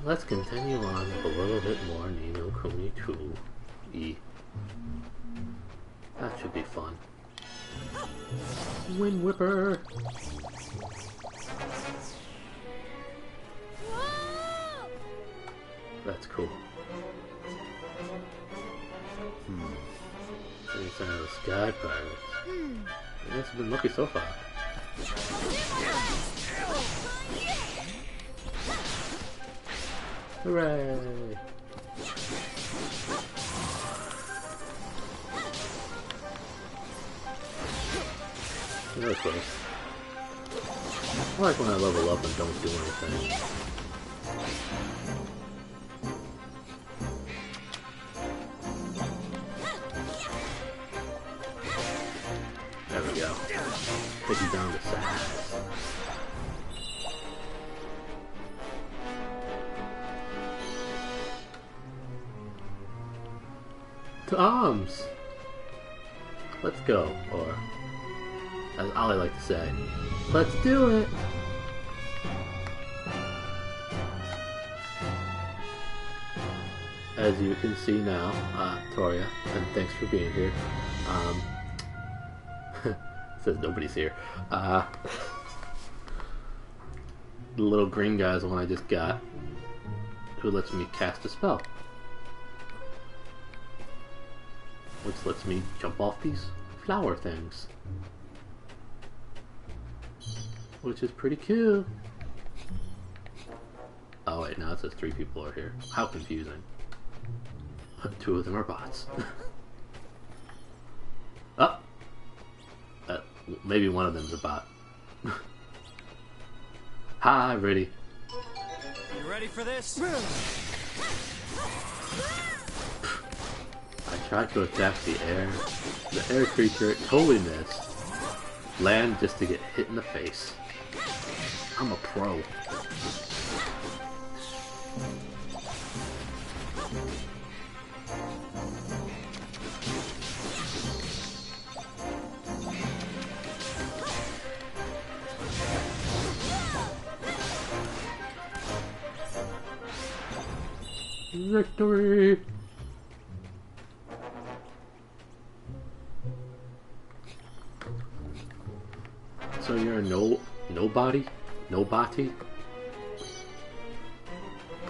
Let's continue on with a little bit more No Kuni 2E. That should be fun. Wind Whipper! That's cool. Any sign of the Sky Pirates? I guess I've been lucky so far. Hooray! That was close. I like when I level up and don't do anything. There we go. Take you down to size. To arms! Let's go, or as Ollie like to say, let's do it! As you can see now, Toria, and thanks for being here. Says nobody's here. The little green guy is the one I just got, who lets me cast a spell. Which lets me jump off these flower things. Which is pretty cool. Oh wait, now it says 3 people are here. How confusing. 2 of them are bots. Oh! Maybe one of them's a bot. Hi, ready. You ready for this? I tried to attack the air creature totally missed. Land just to get hit in the face. I'm a pro. Victory! So you're a nobody? Nobody?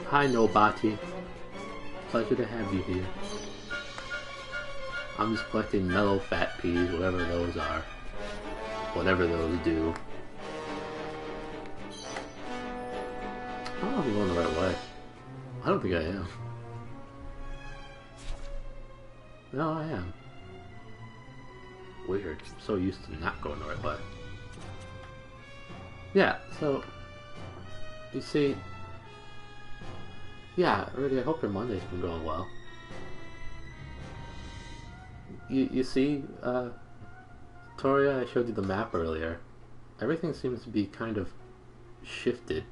Hi, nobody. Pleasure to have you here. I'm just collecting mellow fat peas, whatever those are. Whatever those do. I don't know if I'm going the right way. I don't think I am. No, I am. Weird. I'm so used to not going the right way. Yeah, so you see, yeah, really, I hope your Monday's been going well. You see, Toria, I showed you the map earlier. Everything seems to be kind of shifted.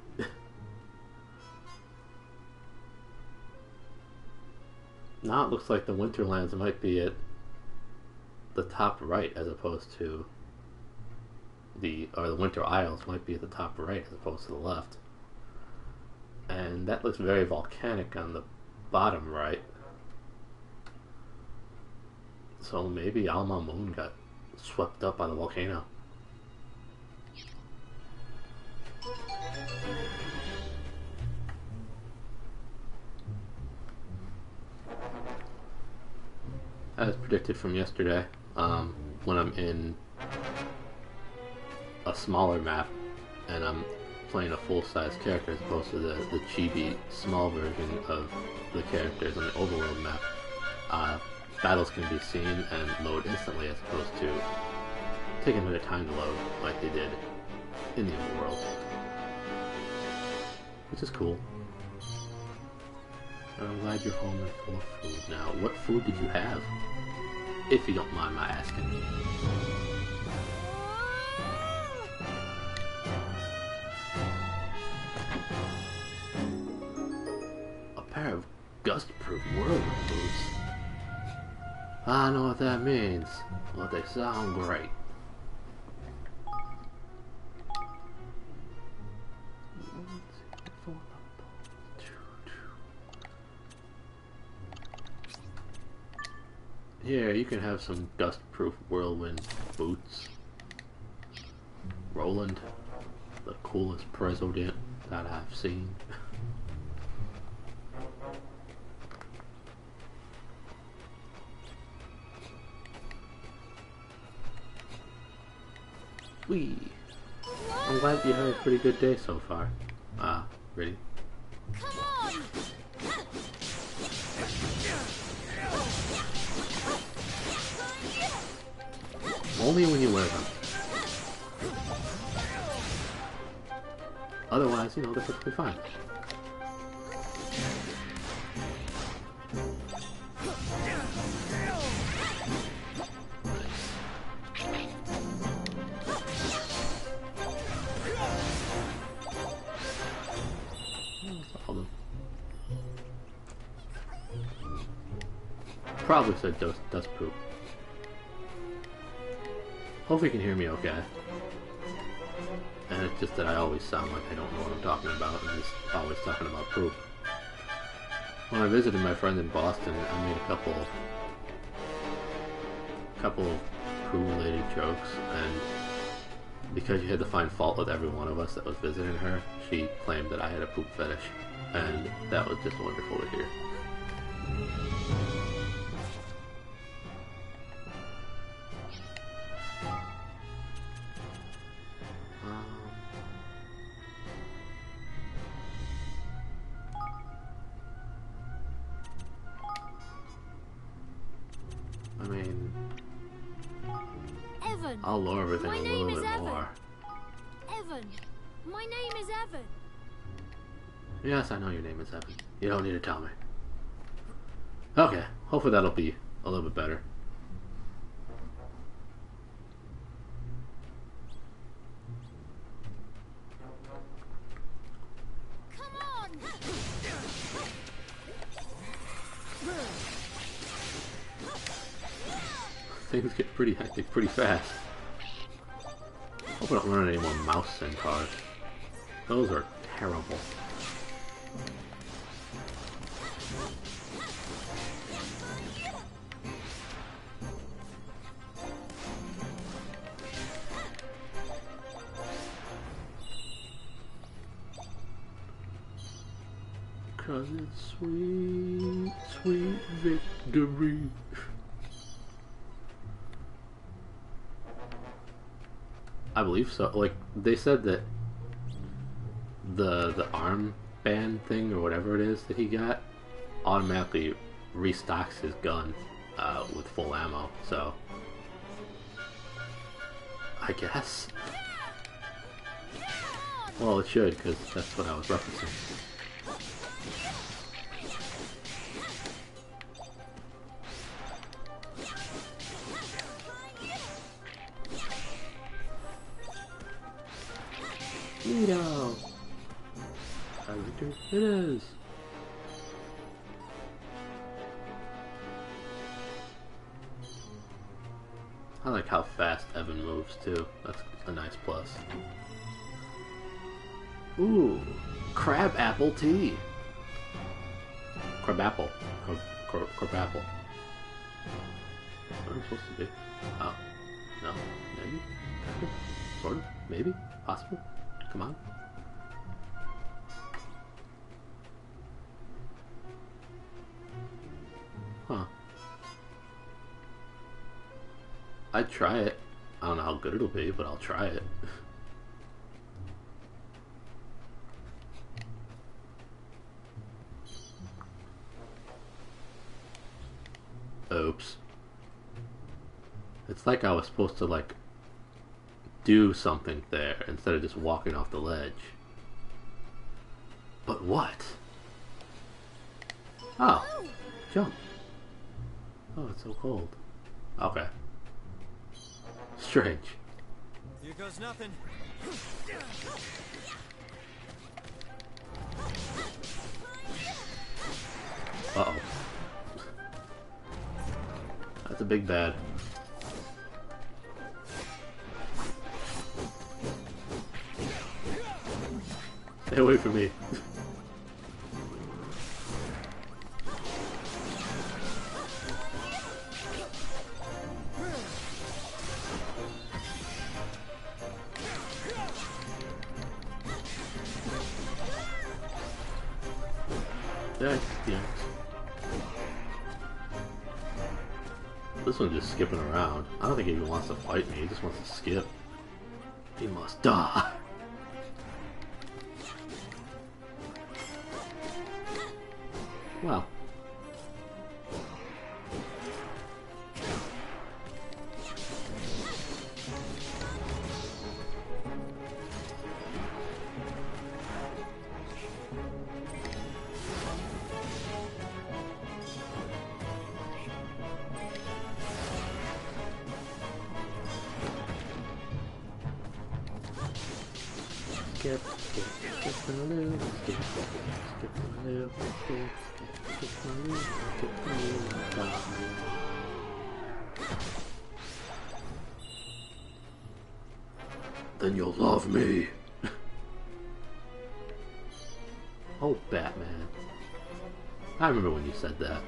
Now it looks like the Winterlands might be at the top right as opposed to the Winter Isles might be at the top right as opposed to the left. And that looks very volcanic on the bottom right. So maybe Alma Moon got swept up by the volcano. As predicted from yesterday, when I'm in a smaller map and I'm playing a full-size character as opposed to the chibi small version of the characters on the overworld map, battles can be seen and load instantly as opposed to taking a bit of time to load like they did in the overworld, which is cool. I'm glad you're home and full of food now. What food did you have? If you don't mind my asking. A pair of gust-proof whirlwind boots. I know what that means. Well, they sound great. Here, you can have some dust-proof whirlwind boots. Roland, the coolest president that I've seen. Whee! I'm glad you had a pretty good day so far. Ready? Come on! Only when you wear them. Otherwise, you know, they're perfectly fine. Probably said dust poop. Hopefully you can hear me okay. And it's just that I always sound like I don't know what I'm talking about and just always talking about poop. When I visited my friend in Boston, I made a couple of poo-related jokes, and because she had to find fault with every one of us that was visiting her, she claimed that I had a poop fetish, and that was just wonderful to hear. I mean, Evan. I'll lower everything My a name little is bit Evan. more. Evan. My name is Evan. Yes, I know your name is Evan. You don't need to tell me. Okay, hopefully that'll be a little bit better. Come on! Things get pretty hectic pretty fast. Hope I don't run any more mouse centaurs. Those are terrible. Cause it's sweet, sweet victory. I believe so. Like, they said that the armband thing or whatever it is that he got automatically restocks his gun with full ammo. So I guess. Well, it should, because that's what I was referencing. Neato! It is! I like how fast Evan moves too. That's a nice plus. Ooh! Crab apple tea! Crab apple. Crab apple. What am I supposed to be? Oh. No. Maybe? Sort of? Maybe? Possible? Come on. Huh. I'd try it. I don't know how good it'll be, but I'll try it. Oops. It's like I was supposed to, like, do something there instead of just walking off the ledge. But what? Oh, jump. Oh, it's so cold. Okay. Strange. Here goes nothing. Uh-oh. That's a big bad. Stay away from me. Yeah. This one's just skipping around. I don't think he even wants to fight me, he just wants to skip. He must die. Well. Skip the loop, skip the loop, skip the loop, skip the loop. Then you'll love me. Oh, Batman. I remember when you said that.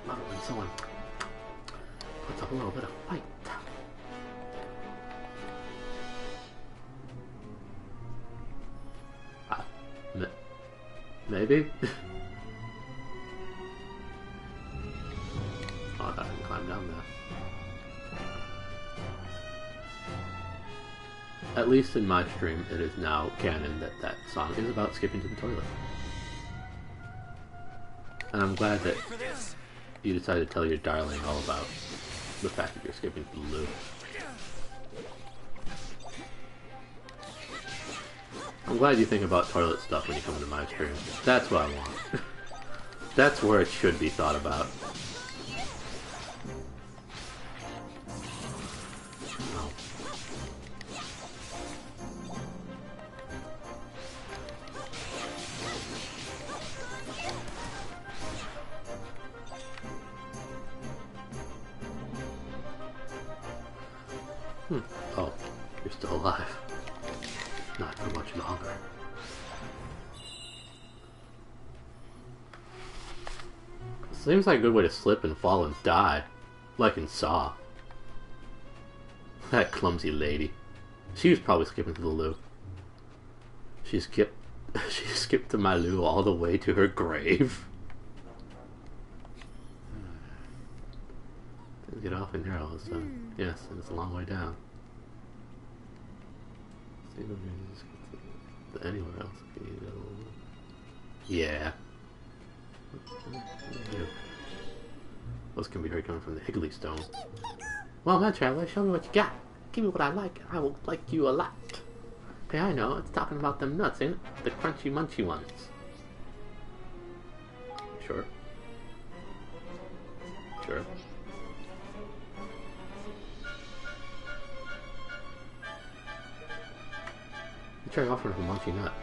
Love it when someone puts up a little bit of fight. Maybe? Oh, I thought I could climb down there. At least in my stream, it is now canon that that song is about skipping to the toilet. And I'm glad that you decided to tell your darling all about the fact that you're skipping to the loo. I'm glad you think about toilet stuff when you come into my stream. That's what I want. That's where it should be thought about. Oh, you're still alive. Not for much longer. Seems like a good way to slip and fall and die. Like in Saw. That clumsy lady. She was probably skipping to the loo. She skipped to my loo all the way to her grave. Get off in here all of a sudden. Yes, and it's a long way down. Anywhere else? Yeah. Those can be heard coming from the Higgly Stone. Well, man, traveler, show me what you got. Give me what I like, and I will like you a lot. Hey, I know. It's talking about them nuts, ain't it? The crunchy munchy ones. Sure. Sure. Try offering a munchy nut.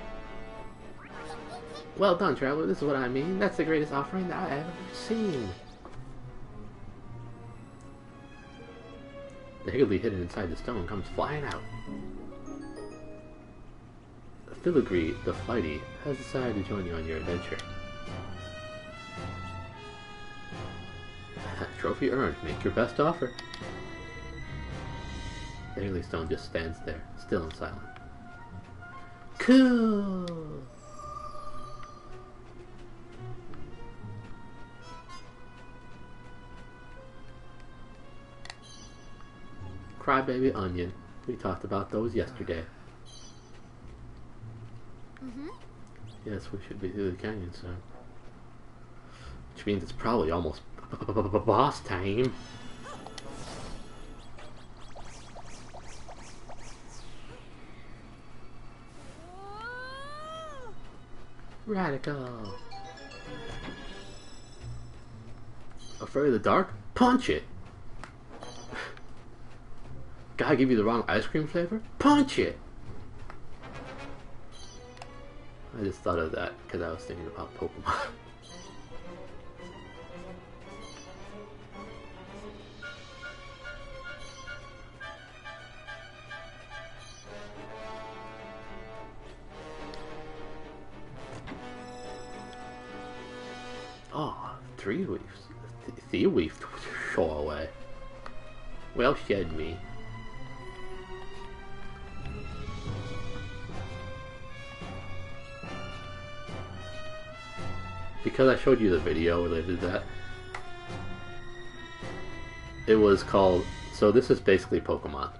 Well done, traveler. This is what I mean. That's the greatest offering that I have ever seen. The Higgly hidden inside the stone comes flying out. Filigree, the flighty, has decided to join you on your adventure. Trophy earned. Make your best offer. The Higgly stone just stands there, still and silent. Cool. Crybaby onion. We talked about those yesterday. Yes, we should be through the canyon soon. Which means it's probably almost boss time. Radical. Afraid of the dark? Punch it! Guy give you the wrong ice cream flavor? Punch it! I just thought of that because I was thinking about Pokemon. Oh, three weeks. The week shore away. Well, shed me. because I showed you the video related to that. It was called... So this is basically Pokemon.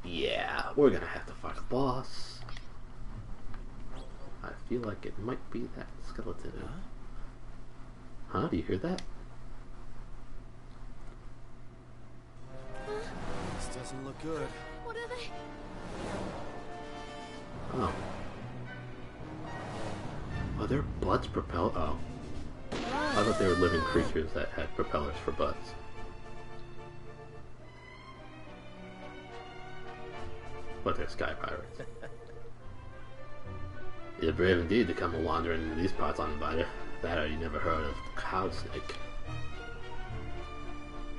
Yeah, we're gonna have to fight a boss. I feel like it might be that skeleton. Huh? Do you hear that? This doesn't look good. What are they? Oh. Oh, their butts propel. Oh. I thought they were living creatures that had propellers for butts. But they're sky pirates. You're brave indeed to come wandering into these parts uninvited. That or you never heard of cloud snake.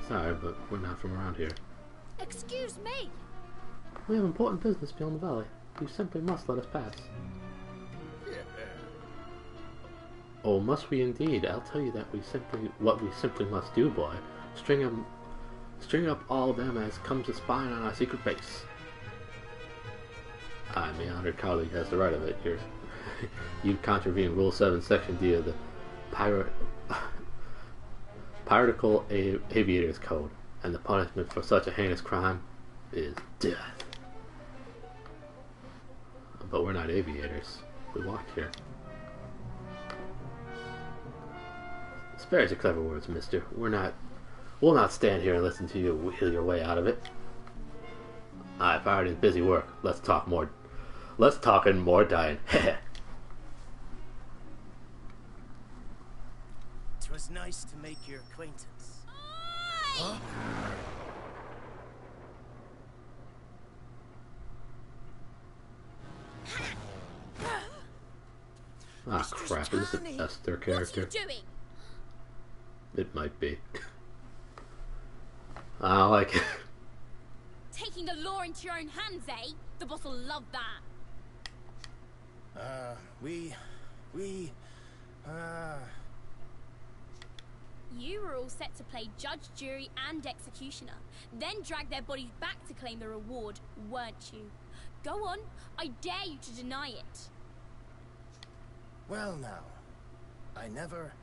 Sorry, but we're not from around here. Excuse me. We have important business beyond the valley. You simply must let us pass. Oh, must we indeed? I'll tell you that what we simply must do, boy. String up all of them as comes a spying on our secret base. I, my honored colleague, has the right of it. You contravene Rule 7, Section D of the Piratical Aviators Code, and the punishment for such a heinous crime is death. But we're not aviators. We walk here. Spares your clever words, mister. We'll not stand here and listen to you wheel your way out of it. Aye, Pirate is busy work. Let's talk and more dying. It was nice to make your acquaintance. Huh? Ah, crap. Is this an Esther character? What are you doing? It might be. I like it. Taking the law into your own hands, eh? The boss will love that. You were all set to play judge, jury, and executioner, then drag their bodies back to claim the reward, weren't you? Go on, I dare you to deny it. Well now, I never...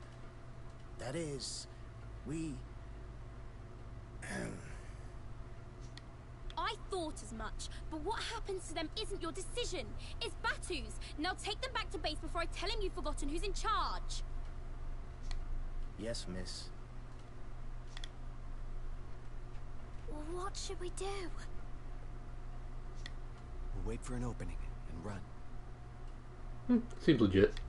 That is, we... I thought as much, but what happens to them isn't your decision. It's Batu's. Now take them back to base before I tell him you've forgotten who's in charge. Yes, miss. What should we do? We'll wait for an opening and run. Seems legit.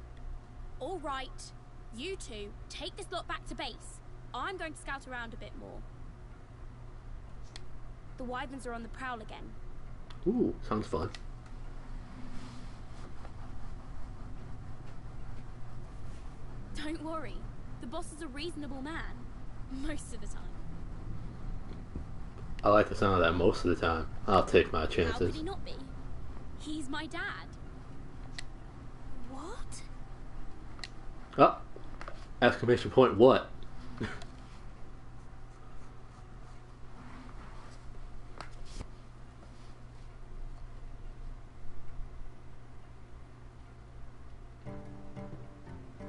All right. You two, take this lot back to base. I'm going to scout around a bit more. The wyverns are on the prowl again. Ooh, sounds fun. Don't worry. The boss is a reasonable man. Most of the time. I like the sound of that most of the time. I'll take my How chances. could he not be? He's my dad. What? Oh! Exclamation point, what?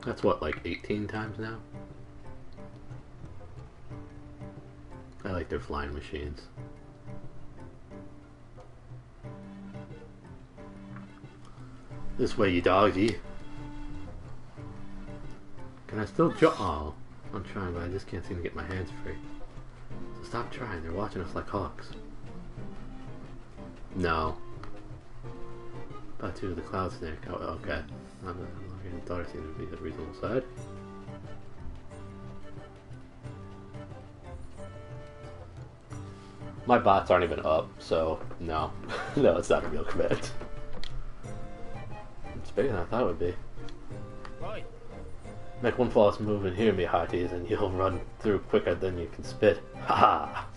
That's what, like 18 times now? I like their flying machines. This way, you doggy. Can I still jump? Oh, I'm trying, but I just can't seem to get my hands free. So stop trying. They're watching us like hawks. No. Batu the cloud snake. Oh, okay. I thought it seemed to be a reasonable side. My bots aren't even up, so no. No, it's not a real command. It's bigger than I thought it would be. Right. Make one false move and hear me, hearties, and you'll run through quicker than you can spit. Ha ha!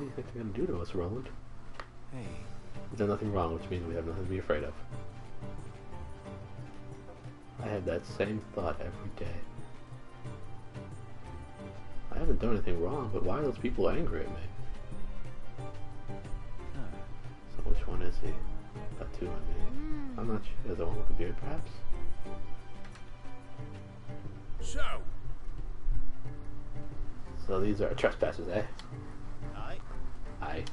do you think they're gonna do to us, Roland? Hey. We've done nothing wrong, which means we have nothing to be afraid of. I have that same thought every day. I haven't done anything wrong, but why are those people angry at me? So which one is he? Got two, I mean. I'm not sure. The one with the beard, perhaps? So these are trespassers, eh? Aye. Aye.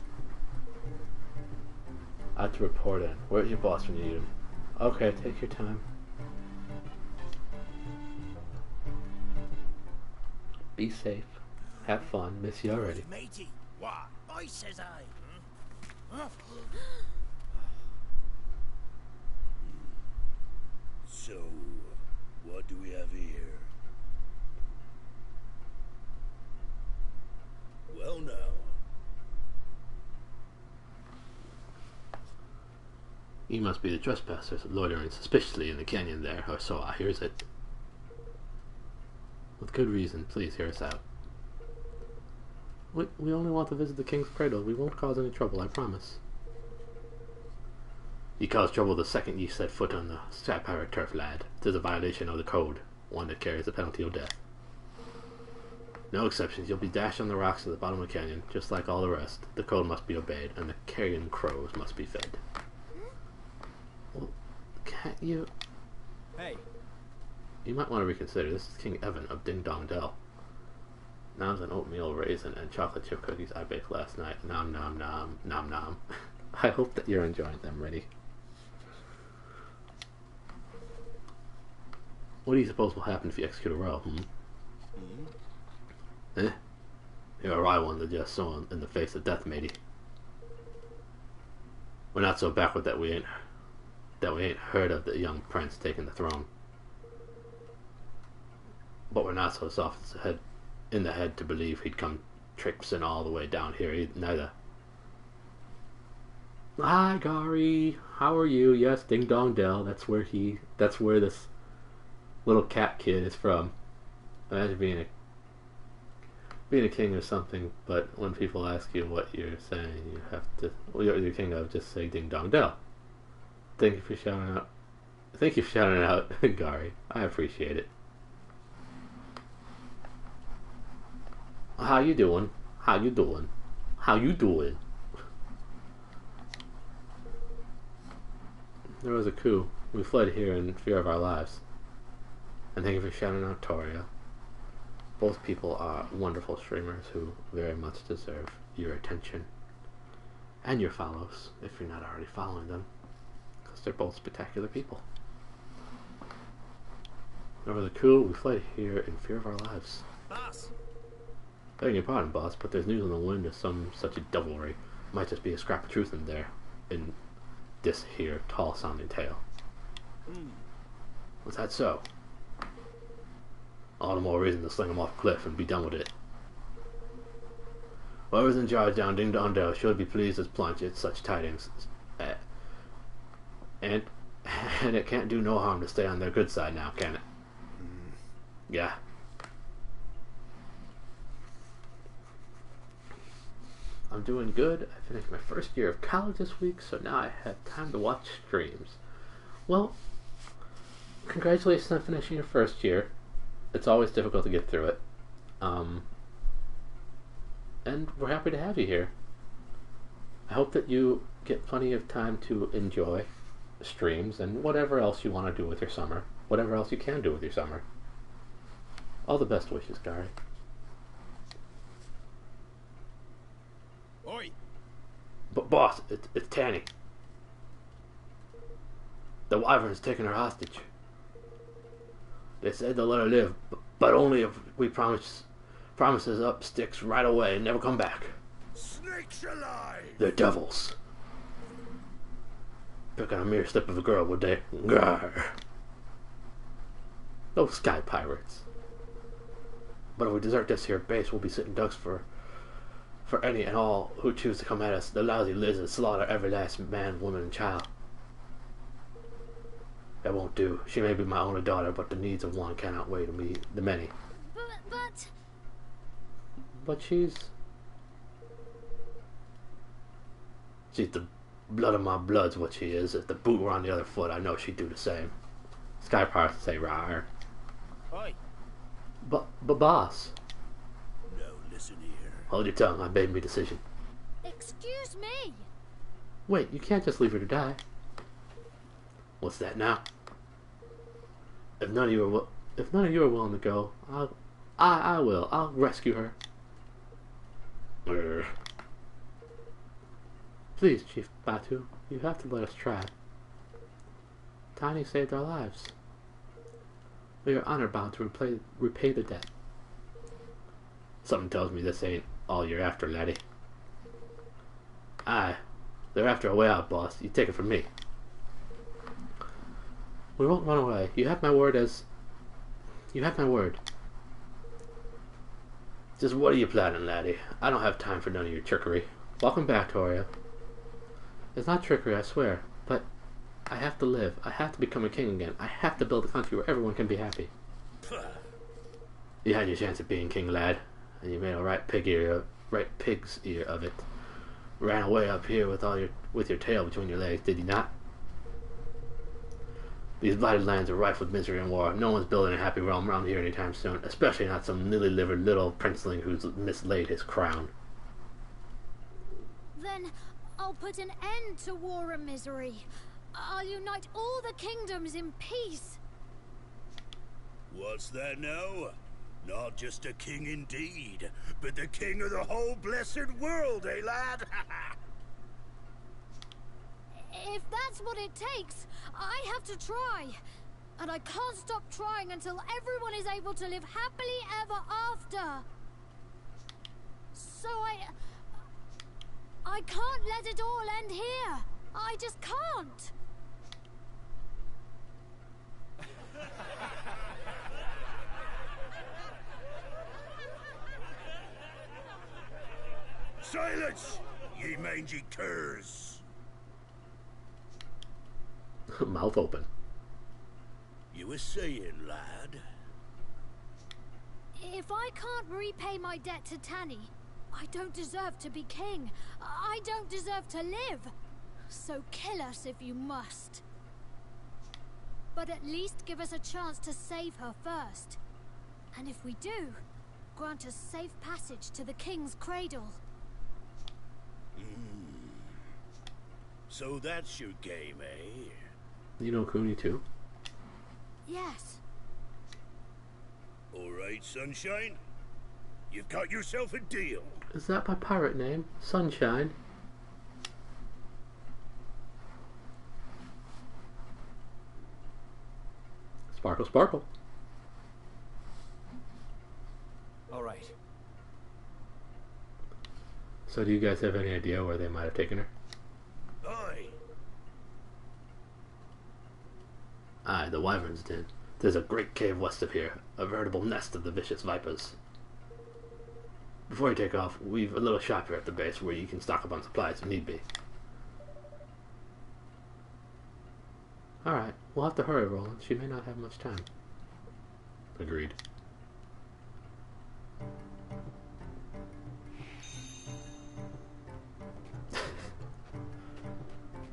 Out to report in. Where's your boss when you need him? Okay, take your time. Be safe. Have fun. Miss you already. Matey. What? I says I. So, what do we have here? Well now. You must be the trespassers loitering suspiciously in the canyon there, or so I hears it. With good reason, please hear us out. We only want to visit the King's Cradle. We won't cause any trouble, I promise. You cause trouble the second you set foot on the Sky Pirate turf, lad. 'Tis a violation of the code, one that carries the penalty of death. No exceptions. You'll be dashed on the rocks at the bottom of the canyon, just like all the rest. The code must be obeyed, and the carrion crows must be fed. Well, can't you... Hey. You might want to reconsider. This is King Evan of Ding Dong Dell. Now's an oatmeal raisin and chocolate chip cookies I baked last night. Nom nom nom nom nom. I hope that you're enjoying them, Reddy. What do you suppose will happen if you execute a row, Eh? You're a wry one to just so in the face of death, matey. We're not so backward that we ain't heard of the young prince taking the throne. But we're not so soft in the head to believe he'd come traipsing all the way down here neither. Hi, Gary. How are you? Yes, Ding Dong Dell. That's where this little cat kid is from. Imagine being a king or something, but when people ask you what you're saying, you have to, well, you're king of, just say Ding Dong Dell. Thank you for shouting out, Gary. I appreciate it. How you doing? How you doing? How you doing? There was a coup. We fled here in fear of our lives. And thank you for shouting out Toria. Both people are wonderful streamers who very much deserve your attention. And your follows, if you're not already following them. Because they're both spectacular people. Over the coup, we fled here in fear of our lives. Boss. Begging your pardon, boss, but there's news on the wind of some such a devilry. Might just be a scrap of truth in there. In this here tall-sounding tale. Was that so? All the more reason to sling him off a cliff and be done with it. Whoever's in charge down Ding Dong Dell should be pleased as plunge at such tidings. And it can't do no harm to stay on their good side now, can it? Yeah. I'm doing good. I finished my first year of college this week, so now I have time to watch streams. Well, congratulations on finishing your first year. It's always difficult to get through it. And we're happy to have you here. I hope that you get plenty of time to enjoy streams and whatever else you want to do with your summer. Whatever else you can do with your summer. All the best wishes, Gary. Oi! But boss, it's Tanny. The Wyvern's taking her hostage. They said they'll let her live, but only if we promises up sticks right away and never come back. Snakes alive! They're devils. Pick on a mere slip of a girl, would they? Grr. Those sky pirates. But if we desert this here base, we'll be sitting ducks for any and all who choose to come at us. The lousy lizards slaughter every last man, woman, and child. That won't do. She may be my only daughter, but the needs of one cannot outweigh the many. But... But she's... She's the blood of my blood's what she is. If the boot were on the other foot, I know she'd do the same. Sky Pirates would say rawr. Oi. But boss. Now listen here. Hold your tongue, I made my decision. Excuse me. Wait, you can't just leave her to die. What's that now? If none of you are willing to go, I will. I'll rescue her. Urgh. Please, Chief Batu, you have to let us try. Tiny saved our lives. We are honor bound to repay the debt. Something tells me this ain't all you're after, laddie. Aye, they're after a way out, boss. You take it from me. We won't run away. You have my word You have my word. Just what are you planning, laddie? I don't have time for none of your trickery. Welcome back, Toria. It's not trickery, I swear. But I have to live. I have to become a king again. I have to build a country where everyone can be happy. You had your chance at being king, lad, and you made a right pig's ear of it. Ran away up here with your tail between your legs, did you not? These blighted lands are rife with misery and war. No one's building a happy realm around here anytime soon, especially not some lily-livered little princeling who's mislaid his crown. Then I'll put an end to war and misery. I'll unite all the kingdoms in peace. What's that now? Not just a king indeed, but the king of the whole blessed world, eh, lad? If that's what it takes, I have to try. And I can't stop trying until everyone is able to live happily ever after. So I can't let it all end here. I just can't. Silence, ye mangy curs! Mouth open. You were saying, lad? If I can't repay my debt to Tanny, I don't deserve to be king. I don't deserve to live. So kill us if you must. But at least give us a chance to save her first. And if we do, grant us safe passage to the king's cradle. So that's your game, eh? You know Kuni too? Yes. All right, Sunshine. You've got yourself a deal. Is that my pirate name? Sunshine? Sparkle, sparkle. All right. So do you guys have any idea where they might have taken her? Aye. Aye, the Wyvern's Den. There's a great cave west of here, a veritable nest of the vicious vipers. Before you take off, we've a little shop here at the base where you can stock up on supplies if need be. Alright, we'll have to hurry, Roland. She may not have much time. Agreed.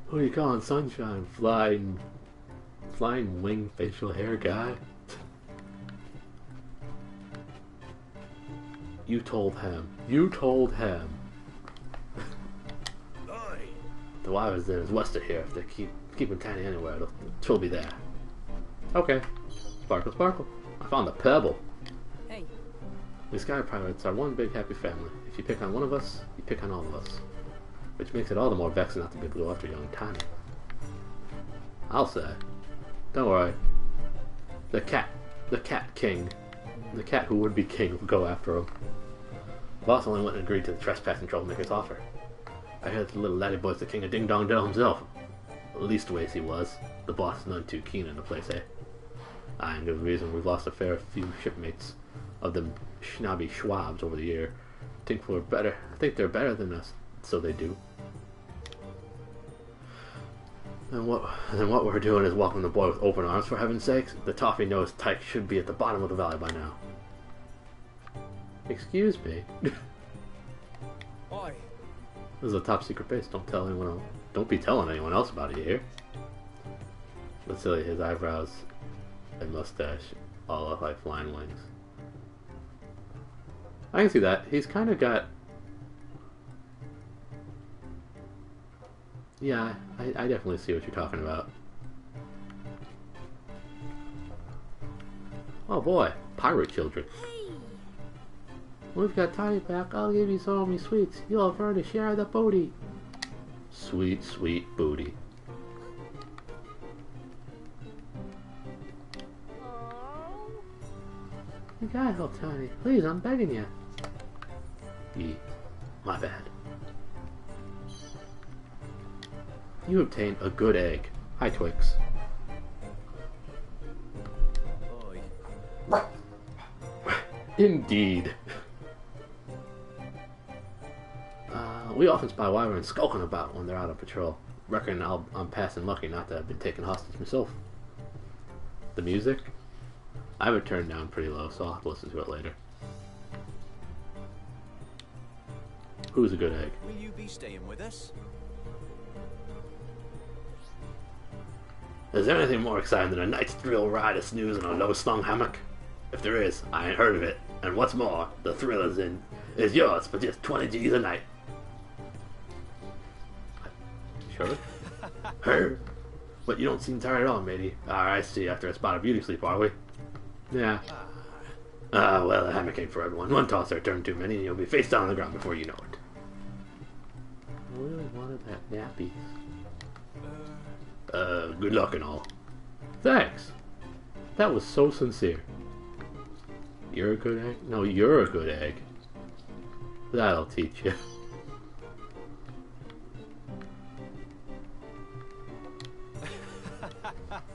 Who are you calling Sunshine? Flying wing facial hair guy? You told him. You told him. Aye. The Wyvern's Den is west of here. If they keeping Tanny anywhere, she'll be there. Okay. Sparkle, sparkle. I found a pebble. Hey. We Sky Pirates are one big happy family. If you pick on one of us, you pick on all of us. Which makes it all the more vexing not to be able to go after young Tanny. I'll say. Don't worry. The cat king. The cat who would be king will go after him. The boss only went and agreed to the trespassing troublemaker's offer. I heard the little laddie boy's the king of Ding Dong Dell himself. Leastways he was. The boss is none too keen on the place, eh? And good reason we've lost a fair few shipmates of them snobby Schwabs over the year. I think they're better than us, so they do. And what we're doing is welcoming the boy with open arms, for heaven's sakes. The toffee-nosed tyke should be at the bottom of the valley by now. Excuse me. Oi. This is a top secret base. Don't tell anyone else. Don't be telling anyone else about it here. But silly, his eyebrows and mustache all look like flying wings. I can see that. He's kind of got... Yeah, I definitely see what you're talking about. Oh boy, pirate children. Hey, We've got Tiny back. I'll give you some of me sweets. You'll have earned a share of the booty. Sweet, sweet booty. You gotta help Tiny. Please, I'm begging you. My bad. You obtained a good egg. Hi, Twix. Oi. Indeed. We often spy wyverns skulking about when they're out on patrol. Reckon I'm passing lucky not to have been taken hostage myself. The music? I have it turned down pretty low, so I'll have to listen to it later. Who's a good egg? Will you be staying with us? Is there anything more exciting than a night's thrill ride of snooze in a low-slung hammock? If there is, I ain't heard of it. And what's more, the thrill is yours for just 20 G's a night. Sure? Her? But you don't seem tired at all, matey. I see, after a spot of beauty sleep, are we? Yeah. Well, a hammock ain't for everyone. One tosser turned too many and you'll be face down on the ground before you know it. I really wanted that nappy. Good luck and all. Thanks. That was so sincere. You're a good egg? No, you're a good egg. That'll teach you.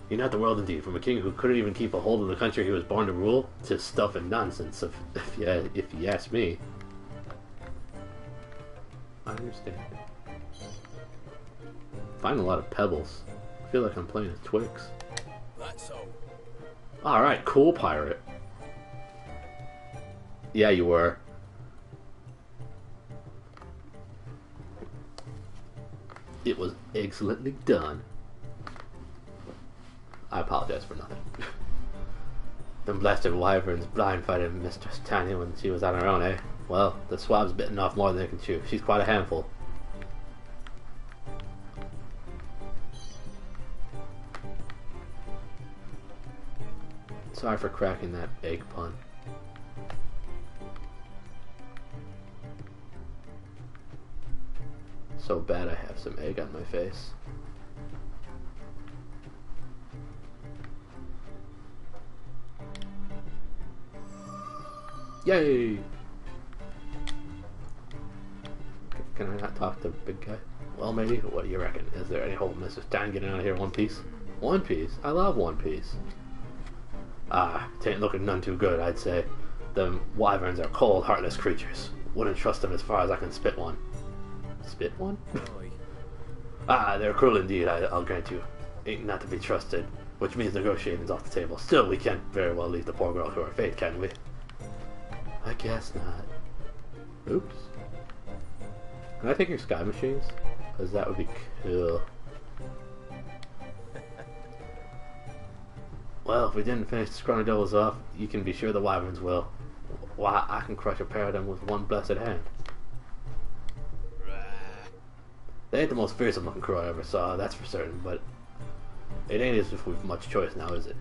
You're not the world indeed, from a king who couldn't even keep a hold of the country he was born to rule, to stuff and nonsense, if you ask me. I understand. Find a lot of pebbles. I feel like I'm playing as Twix. That's so. Alright, cool pirate. Yeah, you were. It was excellently done. I apologize for nothing. Them blasted wyverns blind fighting Mistress Tiny when she was on her own, eh? Well, the swab's bitten off more than they can chew. She's quite a handful. Sorry for cracking that egg pun. So bad I have some egg on my face. Yay! Can I not talk to the big guy? Well, maybe. What do you reckon? Is there any hope Mrs. Tan getting out of here in one piece? One Piece? I love One Piece. It ain't looking none too good, I'd say. Them wyverns are cold, heartless creatures. Wouldn't trust them as far as I can spit one. Spit one? Oi. They're cruel indeed, I'll grant you. Ain't not to be trusted, which means negotiating's off the table. Still, we can't very well leave the poor girl to her fate, can we? I guess not. Oops. Can I take your sky machines? Because that would be cool. Well, if we didn't finish the scrawny devils off, you can be sure the wyverns will. Why, I can crush a pair of them with one blessed hand. They ain't the most fearsome looking crew I ever saw, that's for certain, but it ain't as if we've much choice now, is it?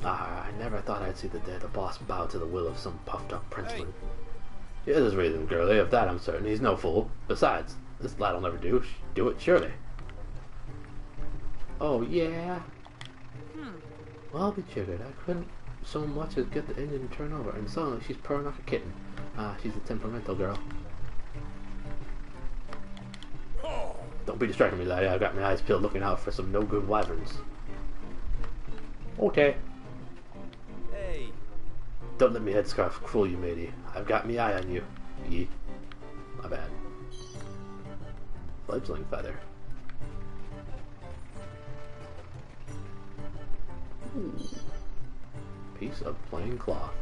I never thought I'd see the day the boss bow to the will of some puffed up princeling. He has his reason, girlie, of that I'm certain. He's no fool. Besides, this lad'll never do it, surely. Oh, yeah? Well, I'll be jiggered. I couldn't so much as get the engine to turn over, and suddenly she's purring like a kitten. She's a temperamental girl. Don't be distracting me, laddie. I've got my eyes peeled looking out for some no-good wyverns. Okay. Hey. Don't let me headscarf fool you, matey. I've got me eye on you. Yee. My bad. Fledgling feather. piece of plain cloth.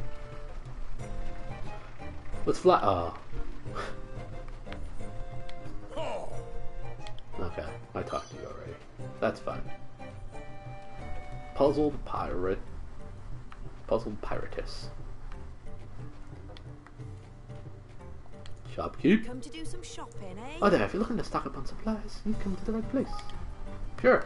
Let's fly. Oh. Okay, I talked to you already. That's fine. Puzzled pirate. Puzzled piratess. Shopkeep. Come to do some shopping, eh? Oh, there, if you're looking to stock up on supplies, you've come to the right place. Sure.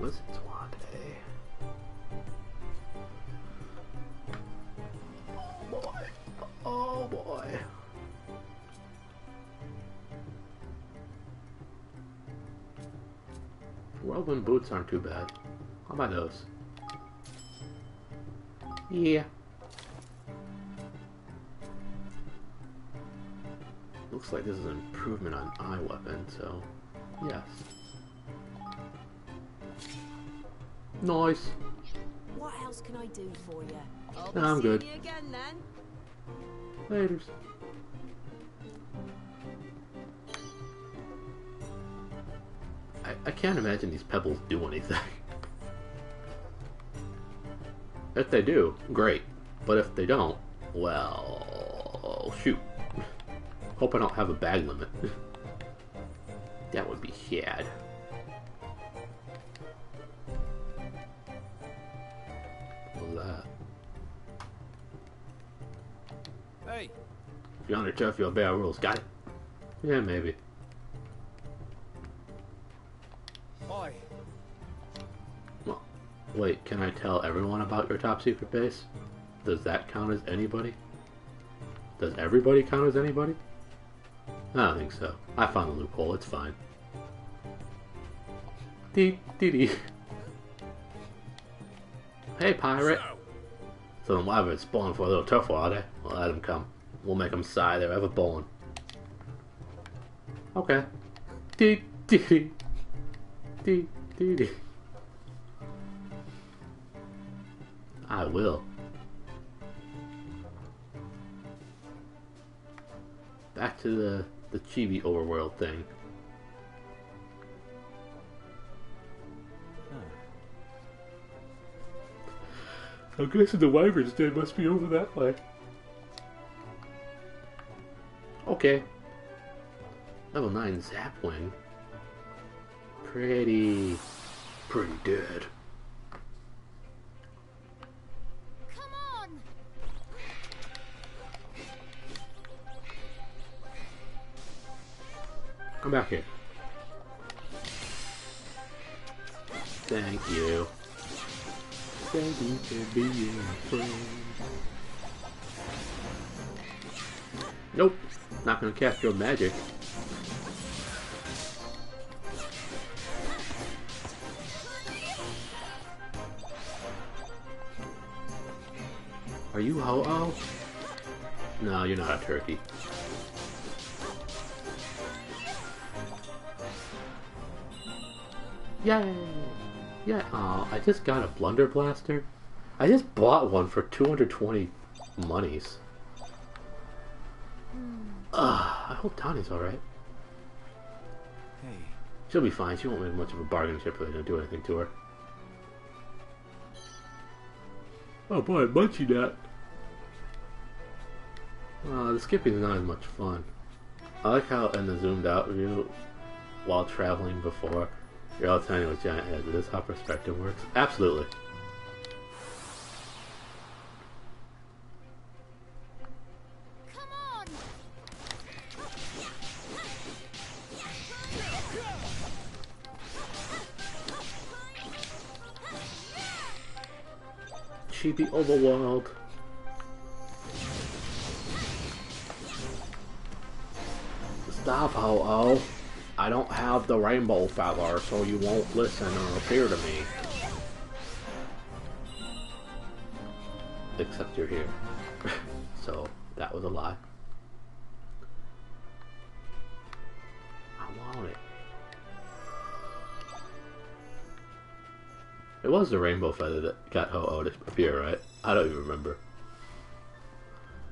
Wizard's Wand, eh? Oh boy. Oh boy. Whirlwind boots aren't too bad. How about those? Yeah. Looks like this is an improvement on eye weapon, so yes. Nice. What else can I do for you? I'll No, I'm be good. seeing you again then. Laters. I can't imagine these pebbles do anything. If they do, great. But if they don't, well, shoot. Hope I don't have a bag limit. That would be sad. What was that? Hey, If you're on the turf, you'll obey our rules. Got it? Yeah, maybe. hi. Well, wait, can I tell everyone about your top secret base? Does that count as anybody? Does everybody count as anybody? I don't think so. I found the loophole, it's fine. Dee dee dee. Hey, pirate! So them wyverns spawning for a little turf war, are they? Well, let them come. We'll make them sigh they're ever born. Okay. Dee dee dee. Dee dee dee. I will. Back to the chibi overworld thing. I'm guessing the wyverns den must be over that way. Okay. Level 9 Zapwing. Pretty dead. Come on! Come back here. Thank you. Thank you for being a friend. Nope. Not gonna cast your magic. Are you Ho-Oh? No, you're not a turkey. Yay! Yeah, I just got a Blunder Blaster. I just bought one for 220 monies. I hope Tawny's alright. Hey. She'll be fine. She won't make much of a bargain chip if they don't do anything to her. Oh boy, Munchie Nut. The skipping's not as much fun. I like how in the zoomed out view, while traveling before, you're all tiny with giant heads. Is this how perspective works? Absolutely. Come on! Chibi overworld. Stop, Ho-Oh. I don't have the rainbow feather, so you won't listen or appear to me. Except you're here. So, that was a lie. I want it. It was the rainbow feather that got Ho-Oh to appear, right? I don't even remember.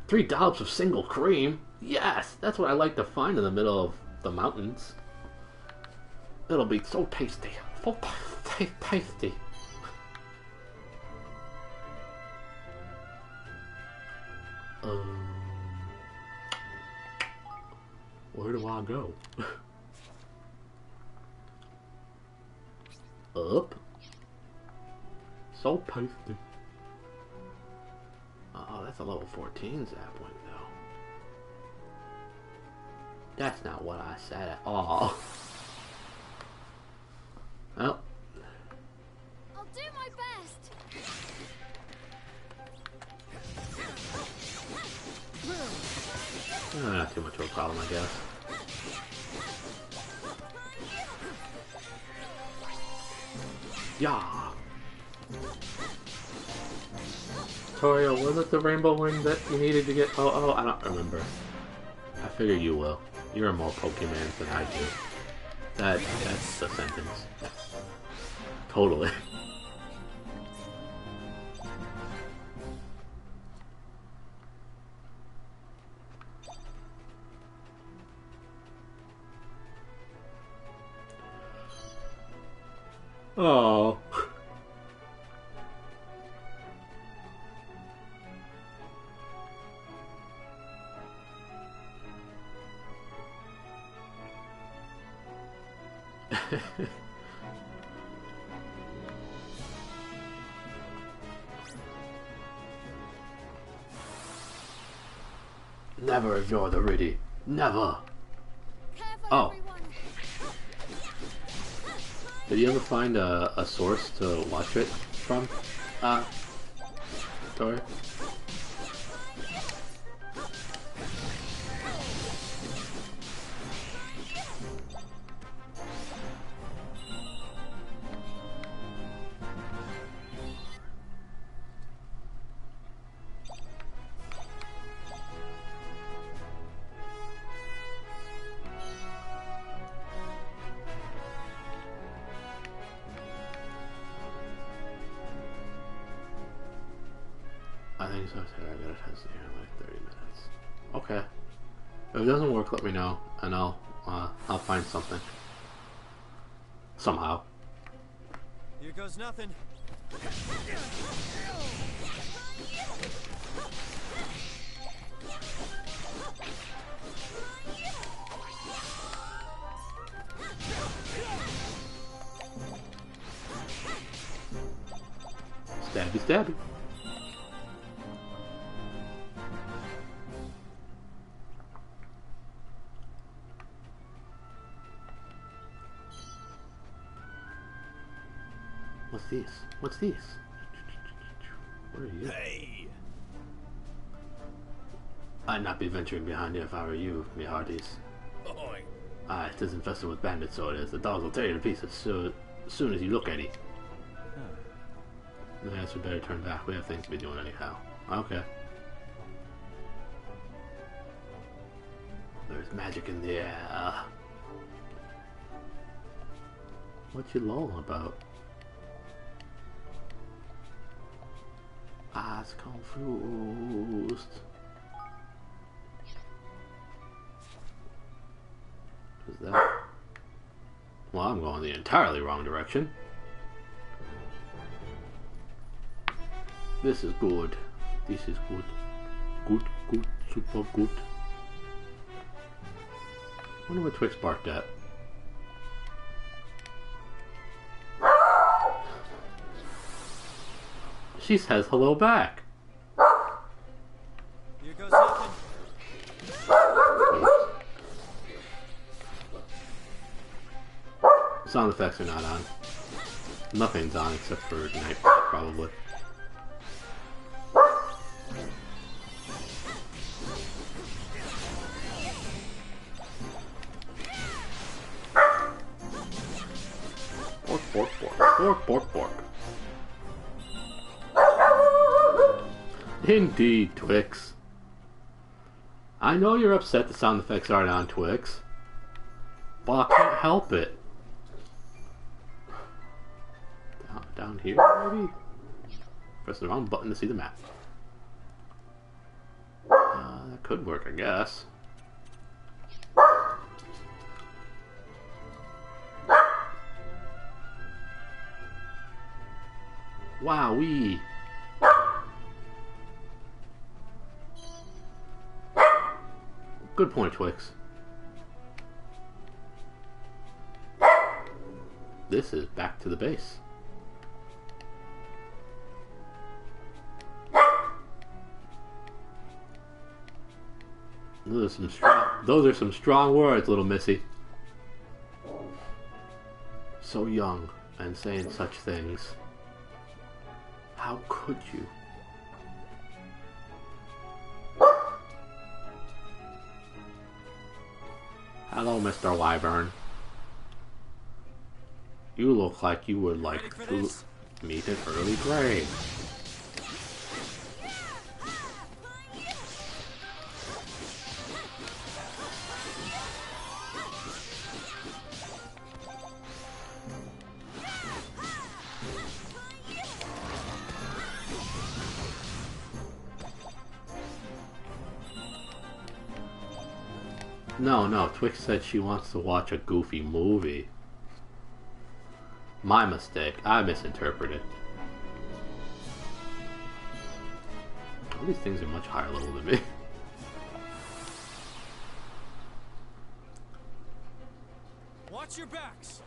3 dollops of single cream? Yes, that's what I like to find in the middle of the mountains. It'll be so tasty. So tasty. Where do I go? Up. So tasty. Oh, that's a level 14 zap window. That's not what I said at all. Well. I'll do my best. Not too much of a problem, I guess. Yeah. Torio, was it the rainbow wing that you needed to get? Oh, I don't remember. I figure you will. You're more Pokemon than I do. That's the sentence. Totally. Oh. Never ignore the Riddy. Never. Careful, Oh. everyone. Did you ever find a source to watch it from? Sorry. I think so. I gotta test it here in like 30 minutes. Okay. If it doesn't work, let me know, and I'll find something. Somehow. Here goes nothing. Stabby, stabby. What's this? What's this? Where are you? Hey! I'd not be venturing behind you if I were you, me hearties. Oi. Ah, it is infested with bandits, so it is. The dogs will tear you to pieces so soon as you look at it. I guess we better turn back. We have things to be doing anyhow. Okay. There's magic in the air. What you lolling about? Eyes confused. Is that? Well, I'm going the entirely wrong direction. This is good. This is good. Good, good, super good. Wonder what Twix barked at. She says hello back. Here goes nothing. Sound effects are not on. Nothing's on except for night, probably. Bork, bork, bork. Bork, bork, bork. Indeed, Twix. I know you're upset the sound effects aren't on, Twix. But I can't help it. Down here, maybe? Press the wrong button to see the map. That could work, I guess. Wowee. Good point, Twix. This is back to the base. Those are some strong words, little missy. So young and saying such things. How could you? Hello, Mr. Wyvern. You look like you would like to meet an early grave. No, Twix said she wants to watch a goofy movie. My mistake. I misinterpreted. All these things are much higher level than me. Watch your backs.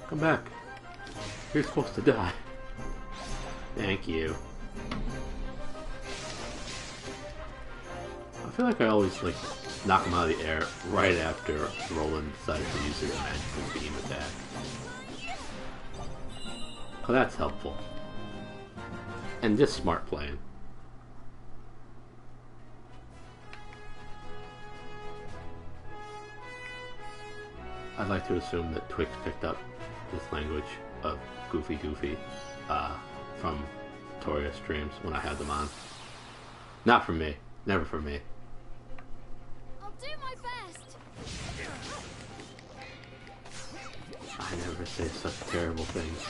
Come back. You're supposed to die. Thank you. I feel like I always knock him out of the air right after Roland decides to use his magical beam attack. Oh, that's helpful. And just smart playing. I'd like to assume that Twix picked up this language of Goofy from Toria streams when I had them on. Not from me. Never from me. I'll do my best. I never say such terrible things.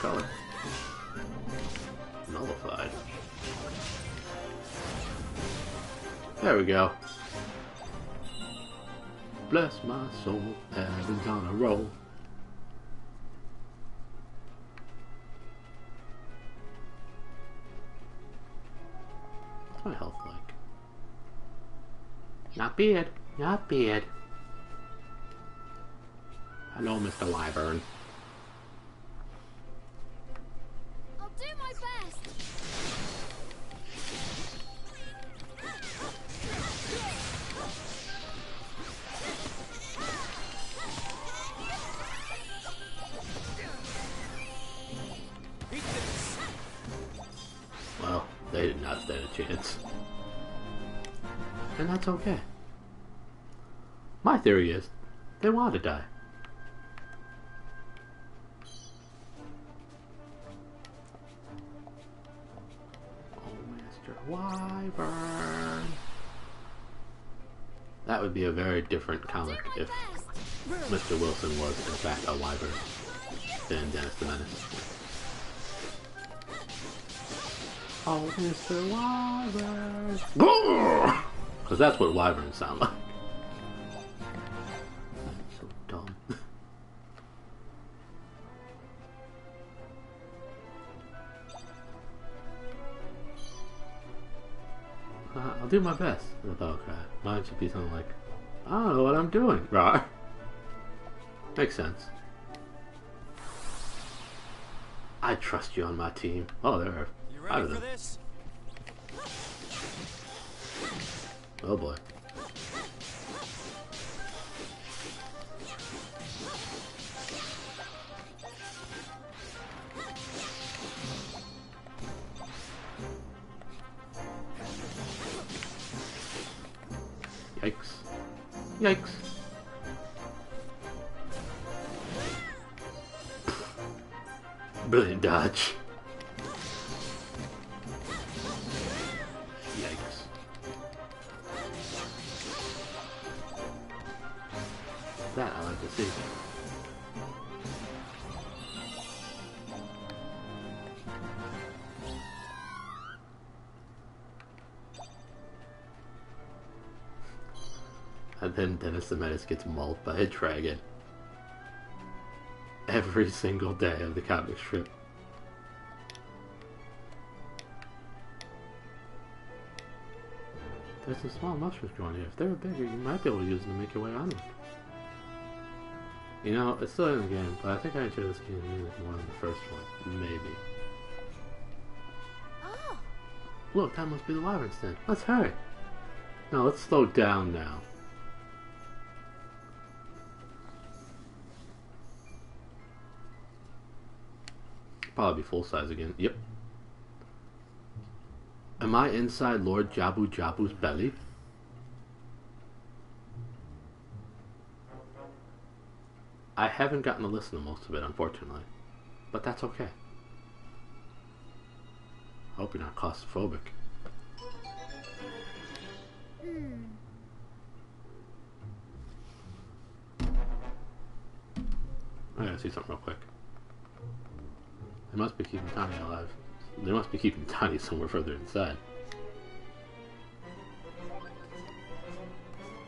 Color. Nullified. There we go. Bless my soul, heaven's on a roll. What's my health like? Not bad, not bad. Hello, Mr. Wyvern. Well, they did not stand a chance. And that's okay. My theory is, they want to die. Oh, Mr. Wyvern. That would be a very different comic if Mr. Wilson was, in fact, a wyvern than Dennis the Menace. Oh, Mr. Wyvern. Because that's what wyverns sound like. That's so dumb. I'll do my best with a battle cry. Mine should be something like, I don't know what I'm doing. Right. Makes sense. I trust you on my team. Oh, there are five of them. This? Oh boy. Yikes. Brilliant dodge. Yikes. That I like to see. And then Dennis the Menace gets mauled by a dragon. Every single day of the comic strip. There's some small mushrooms growing here. If they were bigger, you might be able to use them to make your way onward. You know, it's still in the game, but I think I enjoy this game more than the first one. Maybe. Oh. Look, that must be the wyvern's den. Let's hurry. No, let's slow down now. Probably be full size again. Yep. Am I inside Lord Jabu Jabu's belly? I haven't gotten to listen to most of it, unfortunately. But that's okay. I hope you're not claustrophobic. I gotta see something real quick. They must be keeping Tani alive. They must be keeping Tani somewhere further inside.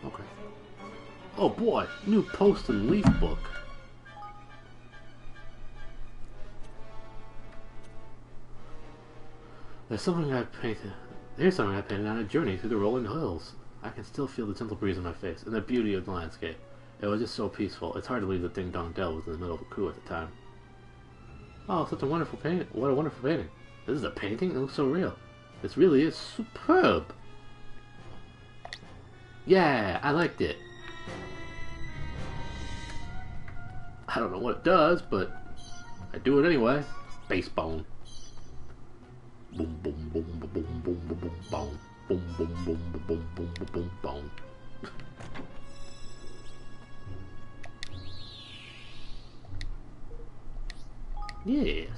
Okay. Oh boy, new post and leaf book. Here's something I painted on a journey through the rolling hills. I can still feel the gentle breeze on my face and the beauty of the landscape. It was just so peaceful. It's hard to believe the Ding Dong Dell was in the middle of a coup at the time. Oh, such a wonderful painting. What a wonderful painting. This is a painting? It looks so real. This really is superb. Yeah, I liked it. I don't know what it does, but I do it anyway. Base bone. Boom, boom, boom, boom, boom, boom, boom, boom, boom. Boom, boom, boom, boom, boom, boom, boom, boom. Yes.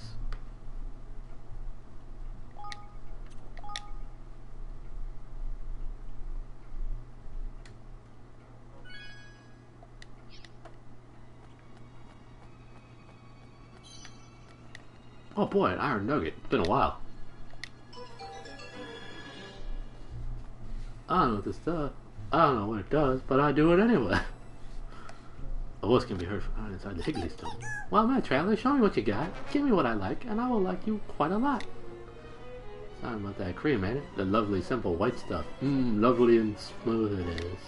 Oh boy, an iron nugget. It's been a while. I don't know what this does. I don't know what it does, but I do it anyway. A voice can be heard from inside the Higgly Stone. Well, my traveler, show me what you got. Give me what I like, and I will like you quite a lot. Sorry about that cream, ain't it? The lovely, simple white stuff. Lovely and smooth it is.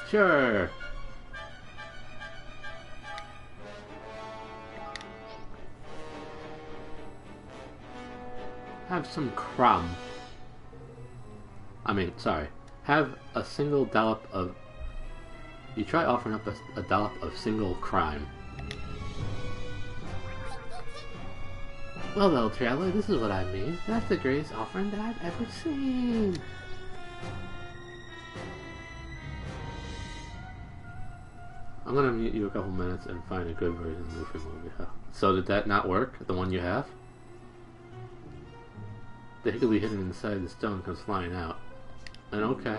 Sure. Have some crumb. Have a single dollop of... You try offering up a dollop of single crime. Well, traveler, this is what I mean. That's the greatest offering that I've ever seen. I'm gonna mute you a couple minutes and find a good version of the Luffy movie. So did that not work? The one you have? The higgly hidden inside the stone comes flying out. And okay.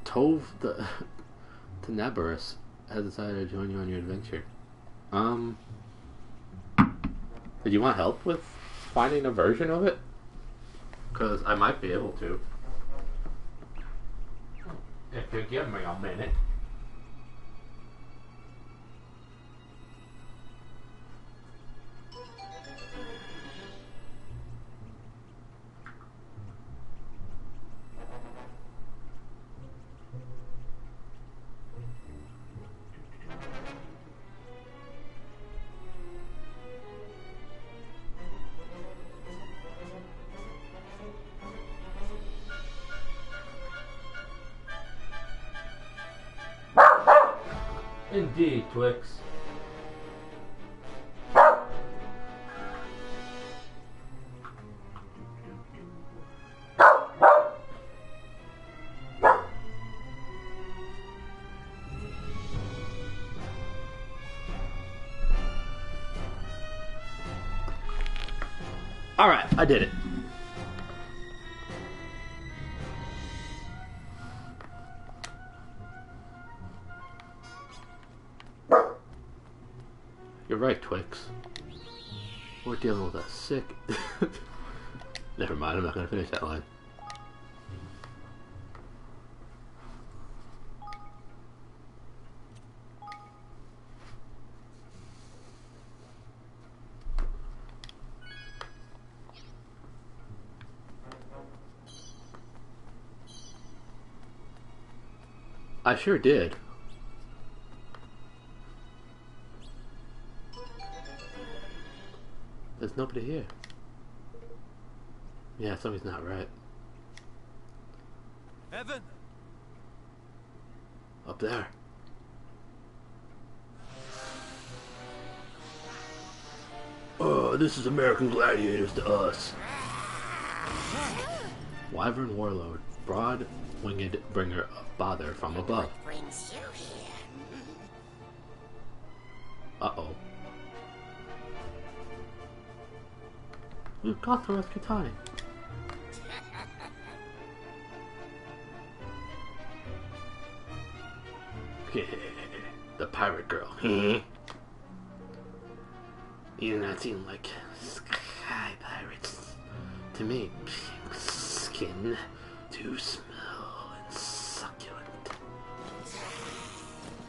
Tove the Tenebrous has decided to join you on your adventure. Did you want help with finding a version of it? Because I might be able to. If you give me a minute. Indeed, Twix. Alright, I did it. You're right, Twix. We're dealing with a sick... Never mind, I'm not going to finish that line. I sure did. There's nobody here. Yeah, something's not right. Evan! Up there. Oh, this is American Gladiators to us. Wyvern Warlord, broad-winged bringer of bother from above. What brings you here? Uh-oh. We've got to rescue Tani. The pirate girl. You do not seem like sky pirates to me. Pink skin, too small and succulent.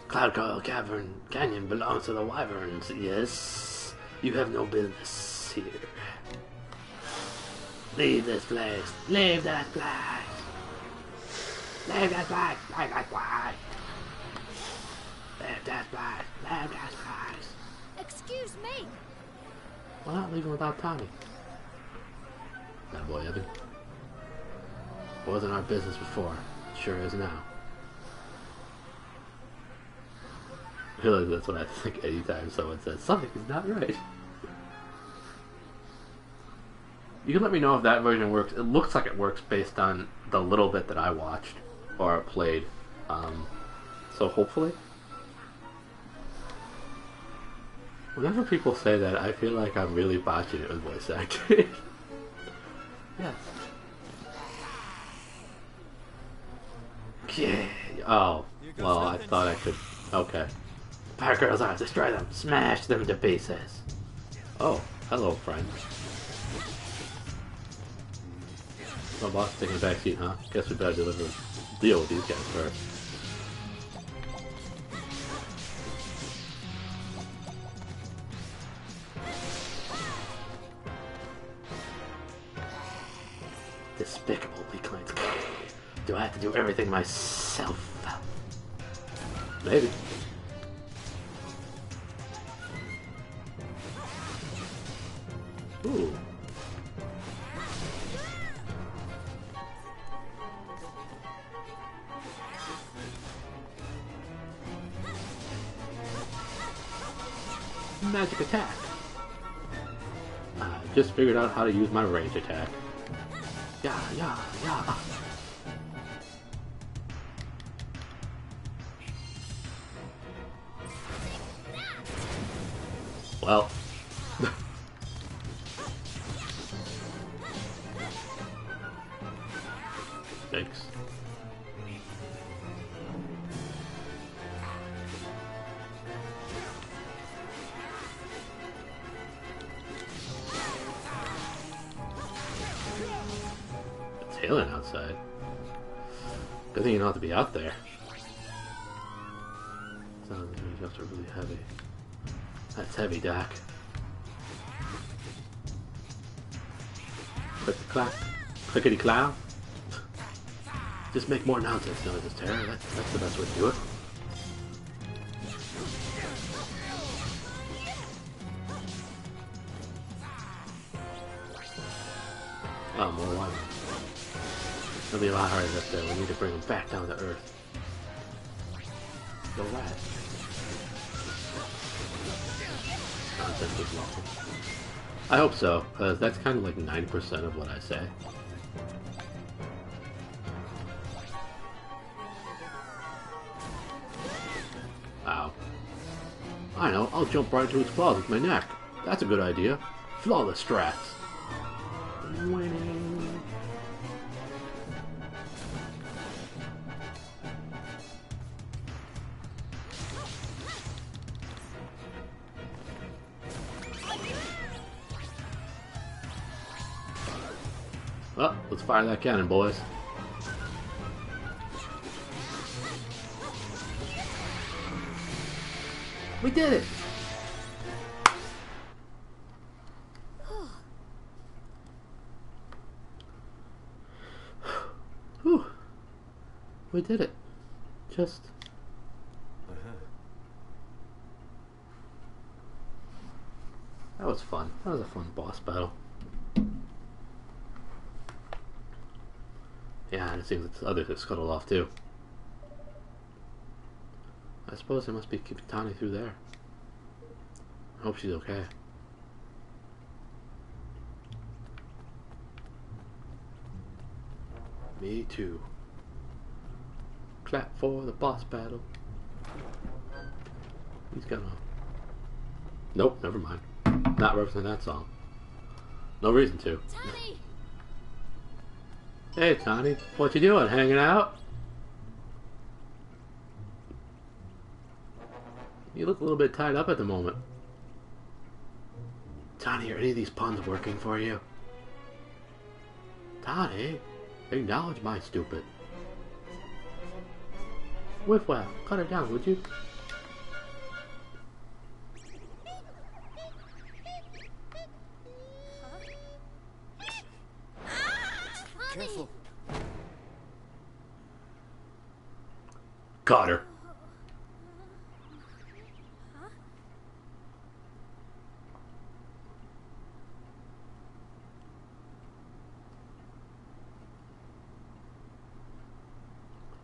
Cloud Coil Cavern Canyon belongs to the Wyverns. Yes, you have no business here. Leave this place. Leave that place. Leave that place. Leave that place. Leave that place. Leave that place. Excuse me. Why not leave him without Tommy? That boy, Evan. Wasn't our business before. Sure is now. Really, that's what I think anytime someone says something is not right. You can let me know if that version works. It looks like it works based on the little bit that I watched or played. So hopefully. Whenever people say that, I feel like I'm really botching it with voice acting. Yes. Okay. Oh, well, I thought I could. Okay. Pirate girls are, destroy them, smash them to pieces. Oh, hello, friend. My boss is taking a back seat, huh? Guess we better deal with these guys first. Despicable weaklings. Do I have to do everything myself? Maybe. Ooh. Magic attack. I just figured out how to use my range attack. Yeah, yeah, yeah. Well. Thanks. It's hailing outside. Good thing you don't have to be out there. Sounds like these are really heavy. That's heavy, Doc. Click clack. Clickety clow. Just make more nonsense noises, Tara. That's the best way to do it. Oh, more water. It'll be a lot harder up there. We need to bring them back down to Earth. Go right. Nonsense is lawful. I hope so, because that's kind of like 9% of what I say. Ow. I know, I'll jump right into its claws with my neck. That's a good idea. Flawless strats. Well, let's fire that cannon, boys. We did it! Whew. We did it. Just... That was fun. That was a fun boss battle. Yeah, and it seems that the others have scuttled off too. I suppose they must be keeping Tani through there. I hope she's okay. Me too. Clap for the boss battle. He's gonna... Nope, never mind. Not referencing that song. No reason to. Tani! Hey, Tani. What you doing? Hanging out? You look a little bit tied up at the moment. Tani, are any of these puns working for you? Tani, acknowledge my stupid. Whiff waff, cut it down, would you? Careful. Caught her.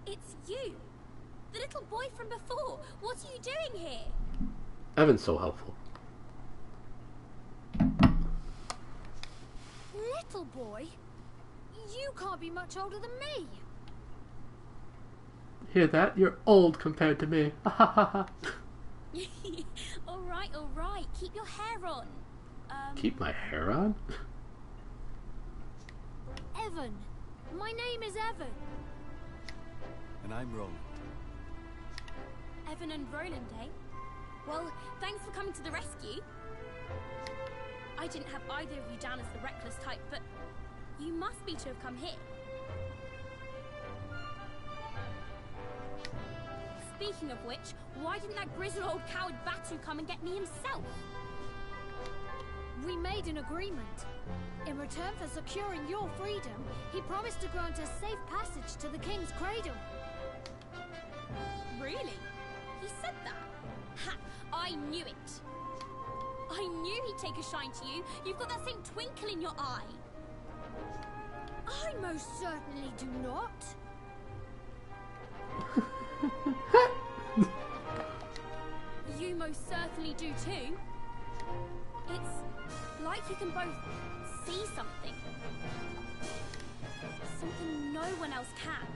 It's you! The little boy from before! What are you doing here? Evan's so helpful. Little boy? You can't be much older than me. Hear that? You're old compared to me. Alright. Keep your hair on. Keep my hair on? Evan. My name is Evan. And I'm Roland. Evan and Roland, eh? Well, thanks for coming to the rescue. I didn't have either of you down as the reckless type, but you must be to have come here. Speaking of which, why didn't that grizzled old coward Batu come and get me himself? We made an agreement. In return for securing your freedom, he promised to grant us safe passage to the King's Cradle. Really? He said that? Ha! I knew it! I knew he'd take a shine to you. You've got that same twinkle in your eye. I most certainly do not. You most certainly do too. It's like you can both see something. Something no one else can.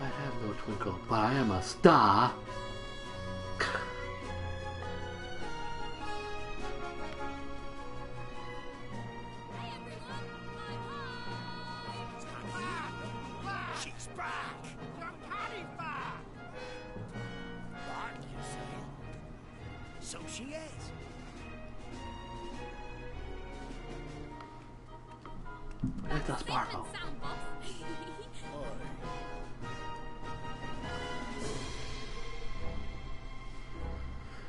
I have no twinkle, but I am a star. She's back! Your party back! Back, you say? So she is. It's a sparkle. Different sound box.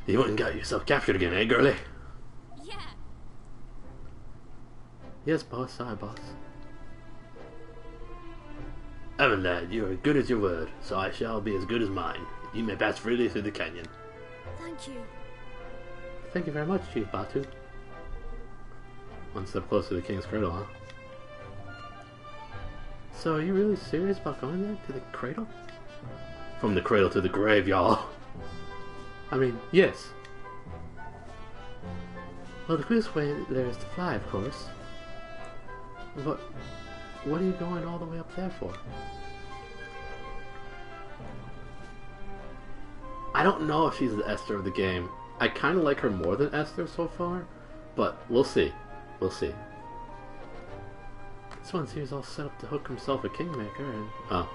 You went and got yourself captured again, eh, girlie? Yeah. Yes, boss. Sorry, boss. Evan, lad, you are as good as your word, so I shall be as good as mine. You may pass freely through the canyon. Thank you. Thank you very much, Chief Batu. One step closer to the King's Cradle, huh? So, are you really serious about going there, to the cradle? From the cradle to the grave, y'all. I mean, yes. Well, the quickest way there is to fly, of course. But what are you going all the way up there for? I don't know if she's the Esther of the game. I kind of like her more than Esther so far, but we'll see. We'll see. This one here's all set up to hook himself a kingmaker, and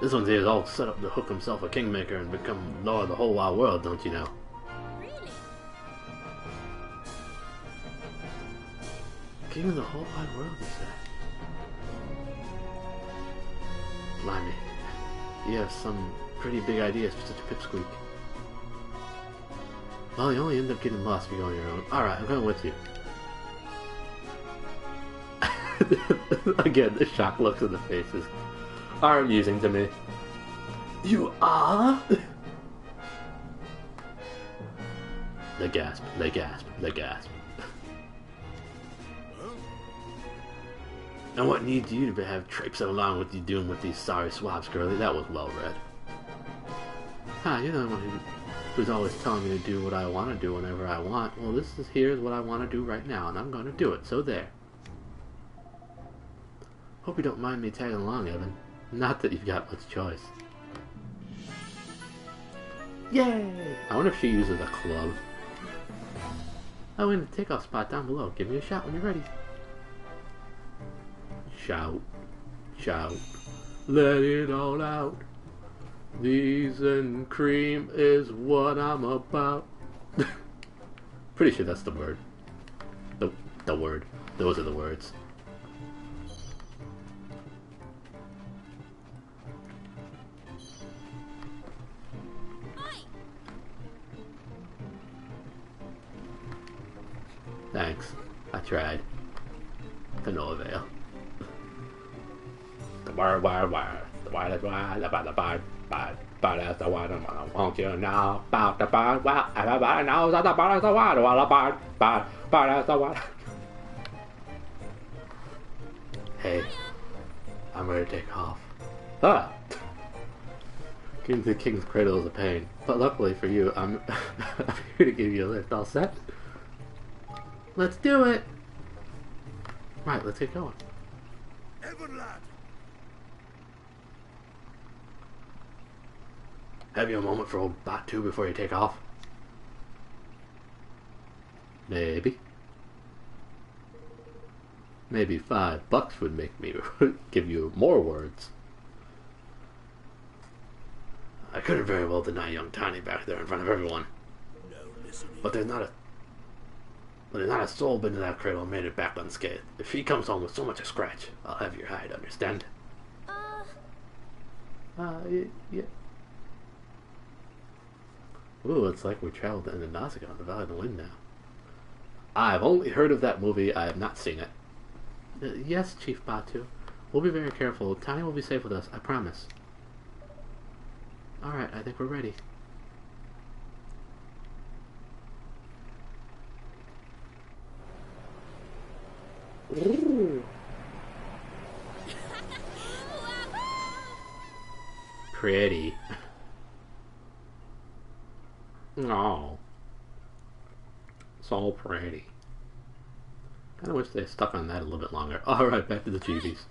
this one here's all set up to hook himself a kingmaker and become lord of the whole wide world, don't you know? Really? King of the whole wide world, you say? Blimey. You have some pretty big ideas for such a pipsqueak. Well, you only end up getting lost if you go on your own. Alright, I'm going with you. Again, the shocked looks on the faces are amusing to me. You are? The gasp, the gasp, the gasp. And what needs you to have traipsing along with you doing with these sorry swabs, girlie? That was well read. You're the one who's always telling me to do what I want to do whenever I want. Well, here's what I want to do right now, and I'm going to do it, so there. Hope you don't mind me tagging along, Evan. Not that you've got much choice. Yay! I wonder if she uses a club. Oh, in the takeoff spot down below. Give me a shout when you're ready. Shout. Shout. Let it all out. These and cream is what I'm about. Pretty sure that's the word. The word. Those are the words. Thanks. I tried. To no avail. The word. The word is word. But that's the one I want you to know about the bird. Well, everybody knows that the bird is the one. Well, the bird. But that's the one. Hey. I'm ready to take off. Getting to the King's Cradle is a pain. But luckily for you, I'm here to give you a lift. All set? Let's do it! Right, let's get going. Evan, lad. Have you a moment for old Bot 2 before you take off? Maybe. Maybe $5 would make me give you more words. I couldn't very well deny young Tiny back there in front of everyone. No listening. But there's not a soul been to that cradle and made it back unscathed. If he comes home with so much a scratch, I'll have your hide, understand? Yeah. Ooh, it's like we traveled into Nausicaa on the Valley of the Wind now. I've only heard of that movie, I have not seen it. Yes, Chief Batu. We'll be very careful. Tiny will be safe with us, I promise. Alright, I think we're ready. Ooh. Pretty. Oh. So pretty. Kinda wish they stuck on that a little bit longer. Alright, back to the chibies.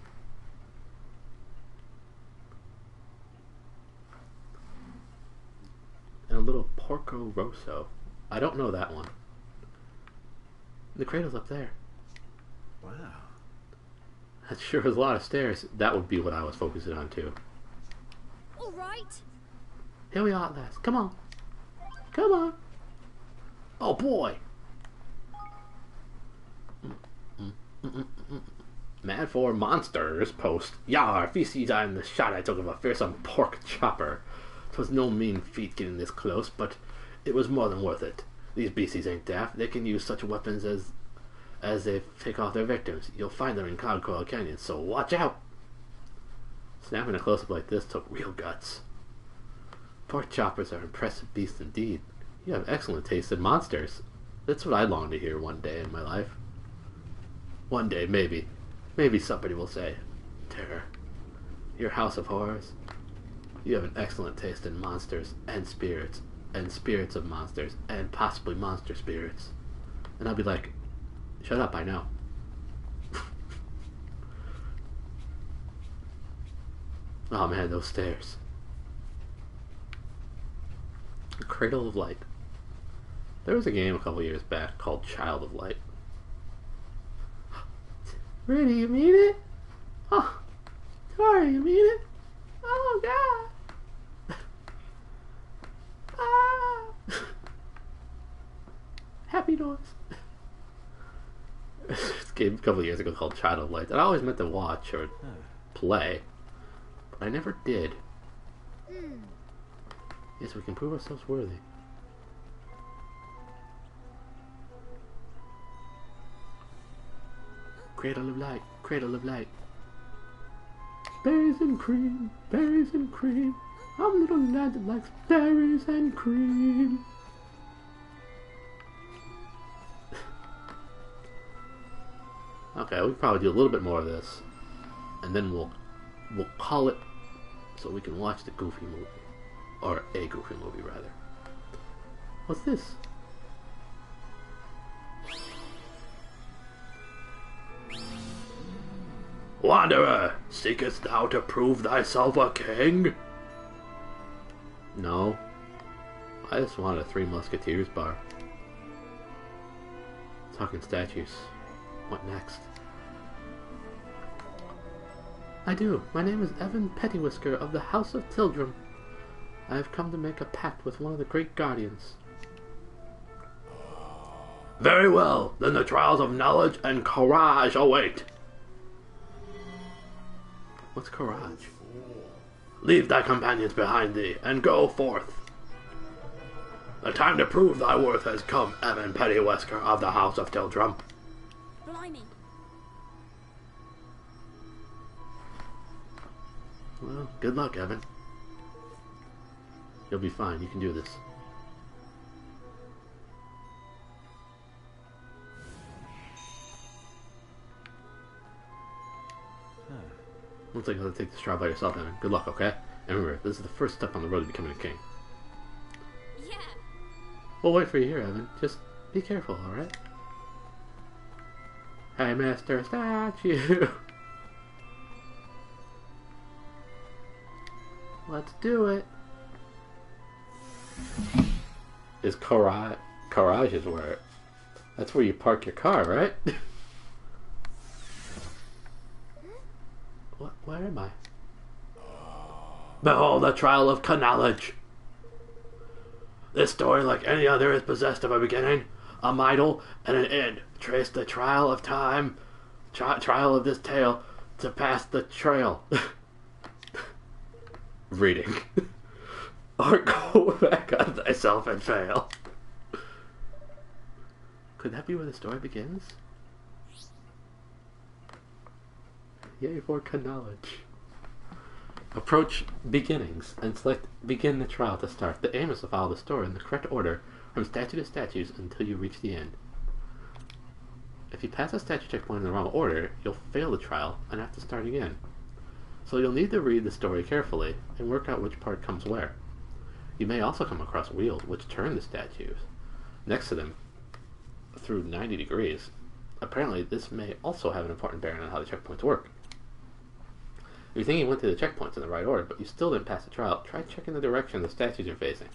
And a little Porco Rosso. I don't know that one. The cradle's up there. Wow. That sure is a lot of stairs. That would be what I was focusing on too. All right. Here we are at last. Come on. Come on. Oh boy. Mad for Monsters post. Yar, feces I in the shot I took of a fearsome pork chopper. 'Twas no mean feat getting this close, but it was more than worth it. These beasties ain't daft. They can use such weapons as they pick off their victims. You'll find them in Cogcoil Canyon, so watch out! Snapping a close-up like this took real guts. Pork choppers are impressive beasts indeed. You have excellent taste in monsters. That's what I long to hear one day in my life. One day, maybe. Maybe somebody will say, Terror, your house of horrors, you have an excellent taste in monsters and spirits of monsters and possibly monster spirits. And I'll be like, shut up, I know. Oh man, those stairs. Cradle of Light. There was a game a couple years back called Child of Light. Really, you mean it? Oh, sorry, you mean it? Oh God. Happy noise. It's game a couple of years ago called Child of Light that I always meant to watch or play, but I never did. Yes, we can prove ourselves worthy. Cradle of light, cradle of light. Berries and cream, berries and cream. I'm a little lad that likes berries and cream. Okay, we can probably do a little bit more of this, and then we'll call it so we can watch the Goofy movie, or a Goofy movie rather. What's this? Wanderer, seekest thou to prove thyself a king? No. I just wanted a Three Musketeers bar. Talking statues. What next? I do. My name is Evan Pettywhisker of the House of Tildrum. I have come to make a pact with one of the great guardians. Very well. Then the trials of knowledge and courage await. What's courage? Leave thy companions behind thee, and go forth. The time to prove thy worth has come, Evan Pettywhisker of the House of Tildrum. Blimey. Well, good luck, Evan. You'll be fine, you can do this. Looks like you have to take this trial by yourself, Evan. Good luck, okay? And remember, this is the first step on the road to becoming a king. Yeah. We'll wait for you here, Evan. Just be careful, alright? Hey, Mr. Statue! Let's do it! Is garage is where... That's where you park your car, right? What? Where am I? Behold the trial of knowledge. This story, like any other, is possessed of a beginning, a middle, and an end. Trace the trial of time, trial of this tale, to pass the trail. Reading. Or go back on thyself and fail. Could that be where the story begins? Yay for knowledge. Approach beginnings and select begin the trial to start. The aim is to follow the story in the correct order from statue to statues until you reach the end. If you pass a statue checkpoint in the wrong order, you'll fail the trial and have to start again. So you'll need to read the story carefully and work out which part comes where. You may also come across wheels which turn the statues next to them through 90 degrees. Apparently this may also have an important bearing on how the checkpoints work. If you think you went through the checkpoints in the right order, but you still didn't pass the trial, try checking the direction the statues are facing.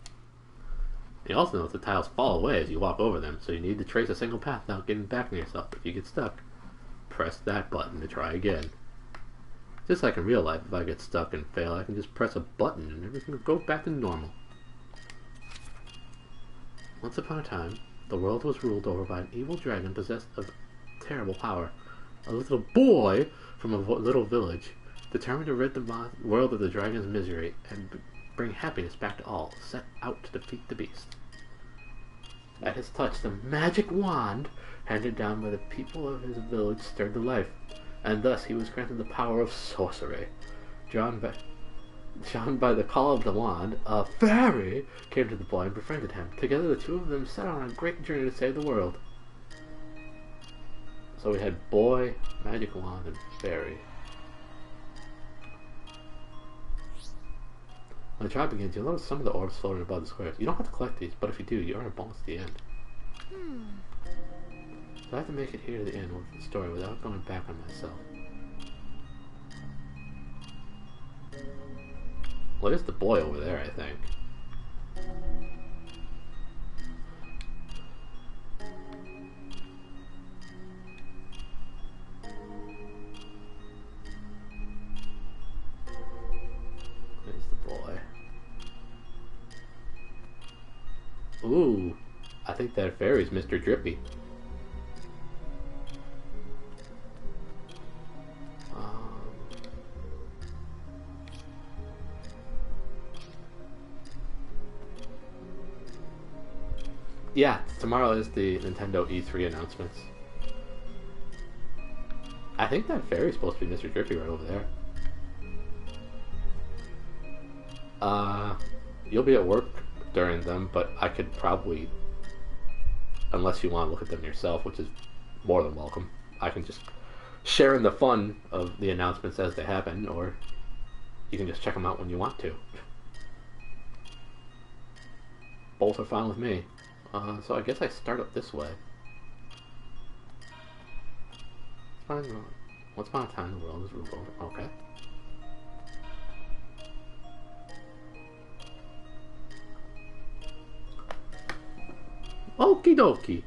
You also know that the tiles fall away as you walk over them, so you need to trace a single path without getting back on yourself. If you get stuck, press that button to try again. Just like in real life, if I get stuck and fail, I can just press a button and everything will go back to normal. Once upon a time, the world was ruled over by an evil dragon possessed of terrible power. A little boy from a little village, determined to rid the world of the dragon's misery and bring happiness back to all, set out to defeat the beast. At his touch, the magic wand handed down by the people of his village stirred to life, and thus he was granted the power of sorcery. Drawn by the call of the wand, a fairy came to the boy and befriended him. Together the two of them set on a great journey to save the world. So we had boy, magic wand, and fairy. When the trial begins, you'll notice some of the orbs floating above the squares. You don't have to collect these, but if you do, you earn a bonus at the end. So I have to make it here to the end of the story without going back on myself. Well, there's the boy over there, I think. There's the boy. Ooh, I think that fairy's Mr. Drippy. Yeah, tomorrow is the Nintendo E3 announcements. I think that fairy's supposed to be Mr. Drippy right over there. You'll be at work during them, but I could probably, unless you want to look at them yourself, which is more than welcome, I can just share in the fun of the announcements as they happen, or you can just check them out when you want to. Both are fine with me. So I guess I start up this way. Once upon a time, the world was ruled over. Okay. Okie dokie.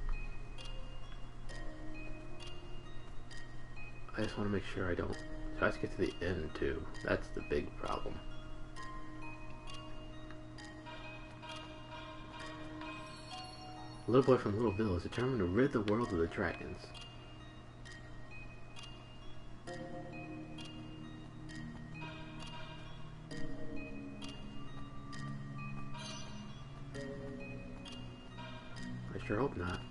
I just want to make sure I don't try to get to the end too. That's the big problem. A little boy from the little village determined to rid the world of the dragons. I sure hope not.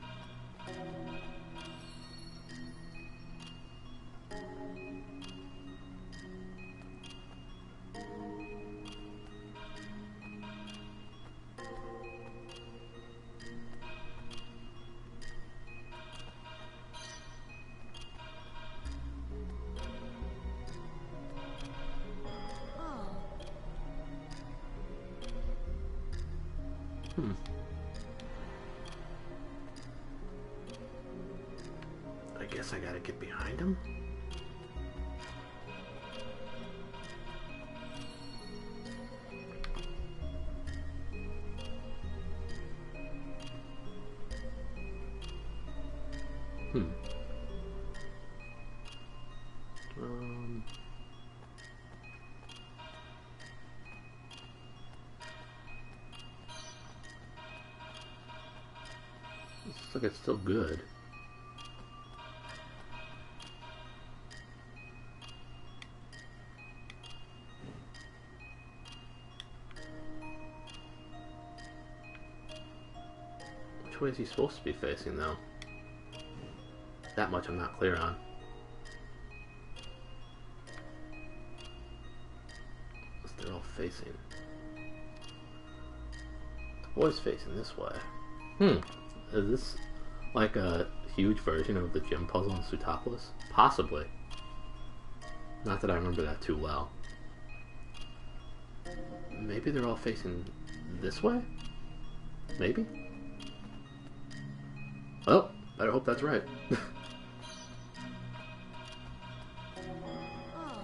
I guess I gotta get behind him. Looks like it's still good. Which way is he supposed to be facing, though? That much I'm not clear on. Unless they're all facing. The boy's facing this way. Is this like a huge version of the gym puzzle in Sootopolis? Possibly. Not that I remember that too well. Maybe they're all facing this way? Maybe? Well, better hope that's right.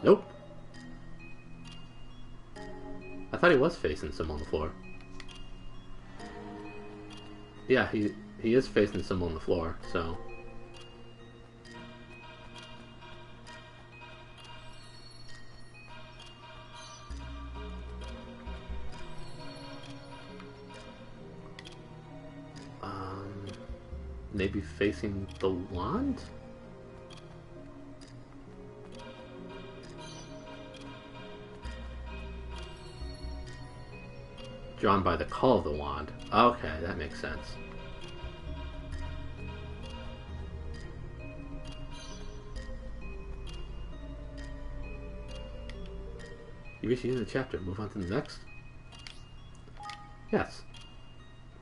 Nope. I thought he was facing some on the floor. Yeah, he is facing some on the floor, so... maybe facing the wand? Drawn by the call of the wand. Okay, that makes sense. You reach the end of the chapter. Move on to the next? Yes.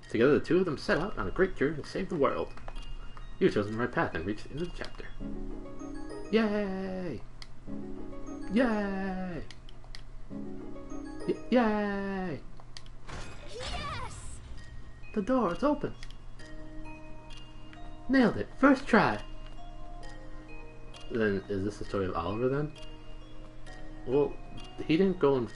Together, the two of them set out on a great journey to save the world. You've chosen the right path and reached the end of the chapter. Yay! Yay! Yay! Yes! The door is open. Nailed it. First try. Then, is this the story of Oliver then? Well, he didn't go and...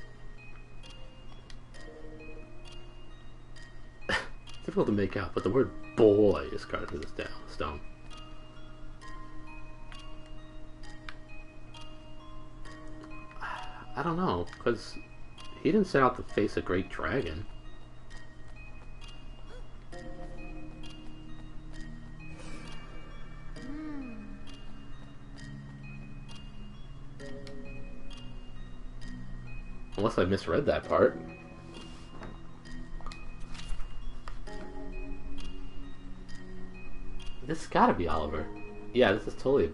difficult to make out, but the word boy is carved into the stone. I don't know, because he didn't set out to face a great dragon. Unless I misread that part. This has gotta be Oliver. Yeah, this is totally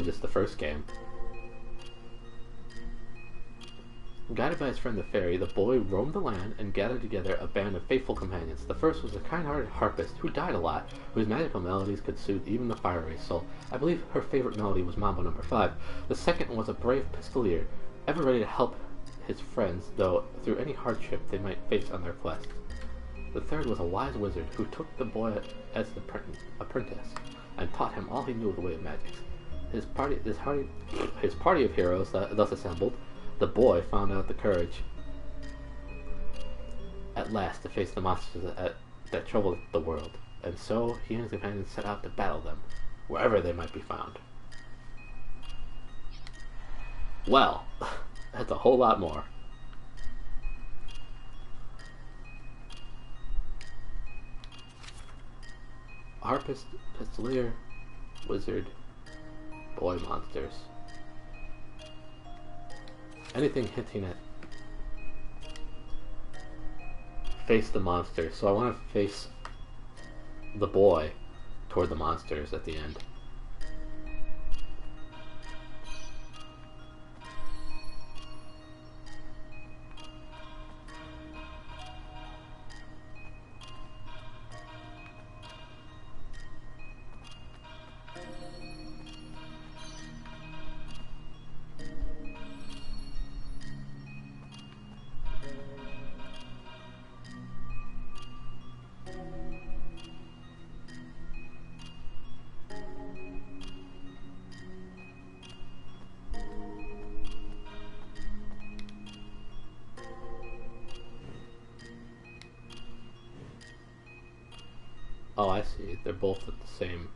just the first game. Guided by his friend the fairy, the boy roamed the land and gathered together a band of faithful companions. The first was a kind-hearted harpist who died a lot, whose magical melodies could soothe even the fiery soul. I believe her favorite melody was Mambo No. 5. The second was a brave pistolier, ever ready to help his friends, though through any hardship they might face on their quest. The third was a wise wizard who took the boy as the apprentice and taught him all he knew of the way of magic. His party of heroes thus assembled, the boy found out the courage at last to face the monsters that troubled the world, and so he and his companions set out to battle them, wherever they might be found. Well, that's a whole lot more. Harpist, pistolier, wizard, boy monsters. Anything hinting at face the monsters. So I want to face the boy toward the monsters at the end. Oh, I see. They're both at the same.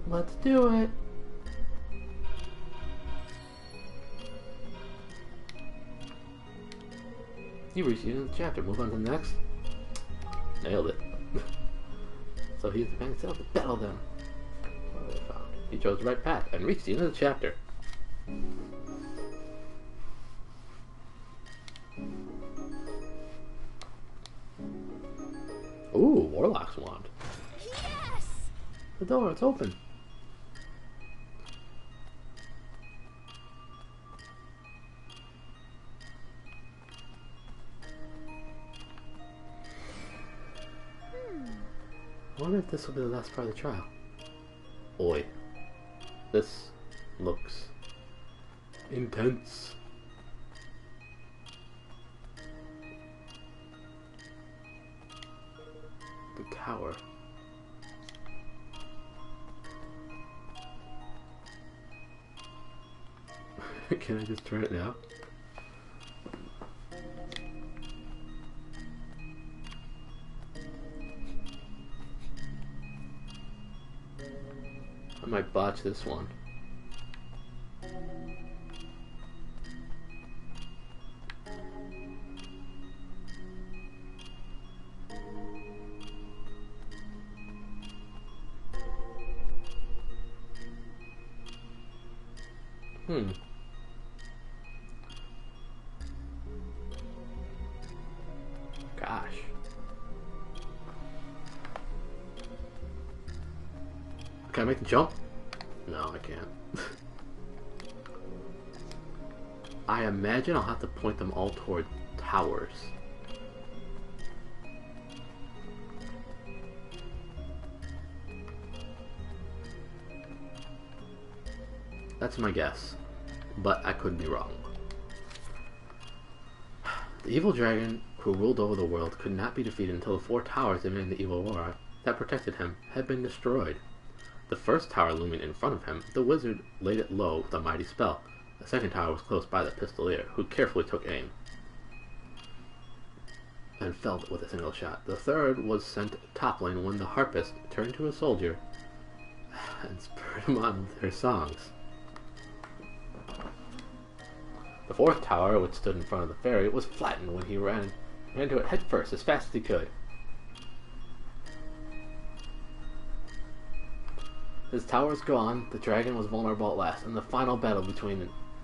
Let's do it. You reached the end of the chapter. Move on to the next. Nailed it. So he's the man himself to battle them. What they found. He chose the right path and reached the end of the chapter. Ooh, Warlock's wand. Yes! The door, it's open. I wonder if this will be the last part of the trial. Oi. This looks intense. The tower. Can I just turn it now? I might botch this one. Gosh. Can I make the jump? No, I can't. I imagine I'll have to point them all toward towers. That's my guess, but I could be wrong. The evil dragon who ruled over the world could not be defeated until the 4 towers emanating the evil aura that protected him had been destroyed. The first tower looming in front of him, the wizard laid it low with a mighty spell. The second tower was close by the pistolier, who carefully took aim and felled it with a single shot. The third was sent toppling when the harpist turned to a soldier and spurred him on with her songs. The fourth tower, which stood in front of the ferry, was flattened when he ran to it headfirst as fast as he could. His towers gone, the dragon was vulnerable at last, and the final battle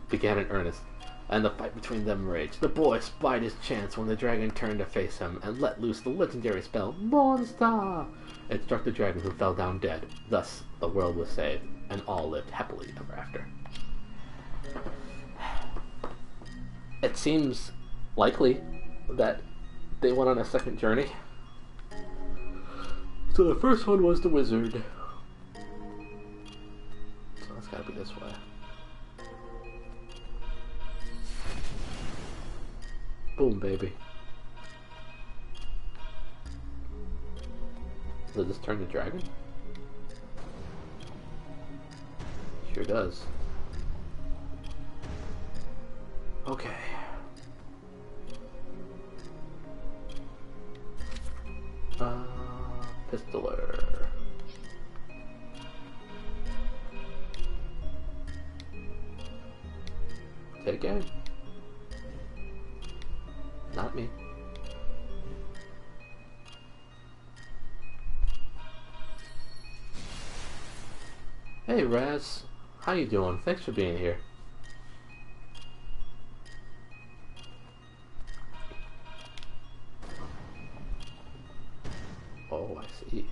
began in earnest, and the fight between them raged. The boy spied his chance when the dragon turned to face him and let loose the legendary spell, Monster! It struck the dragon, who fell down dead. Thus, the world was saved, and all lived happily ever after. It seems likely that they went on a second journey. So the first one was the wizard. So that's gotta be this way. Boom, baby. Does this turn the dragon? Sure does. Okay. Pistoler. Take aim. Not me. Hey Raz, how you doing? Thanks for being here. Oh, I see.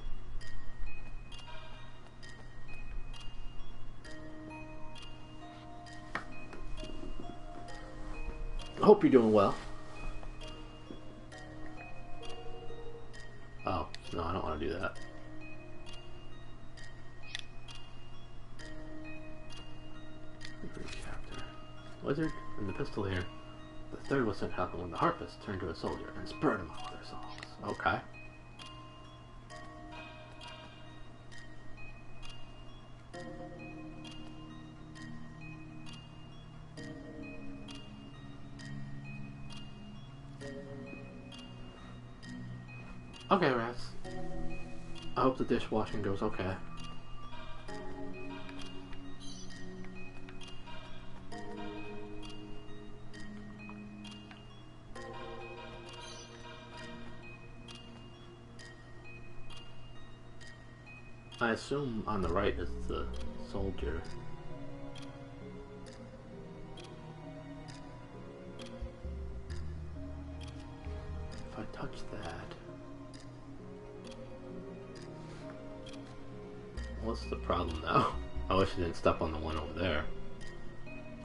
I hope you're doing well. Oh, no, I don't want to do that. Chapter. Wizard and the pistol here. The third was sent out when the harpist turned to a soldier and spurred him on with their songs. Okay. Okay, Raz. I hope the dishwashing goes okay. I assume on the right is the soldier. If I touch that... What's the problem now? I wish I didn't step on the one over there.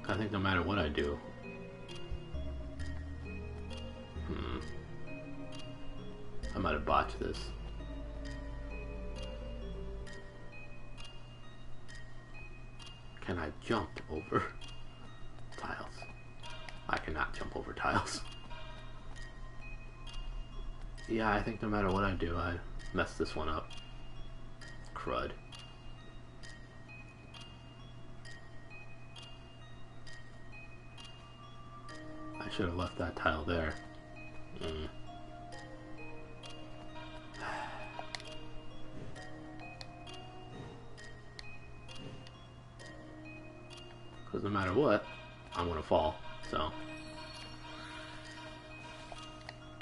I think no matter what I do... I might have botched this. Can I jump over tiles? I cannot jump over tiles. Yeah, I think no matter what I do, I mess this one up. Crud. I should have left that tile there. Because no matter what, I'm going to fall, so.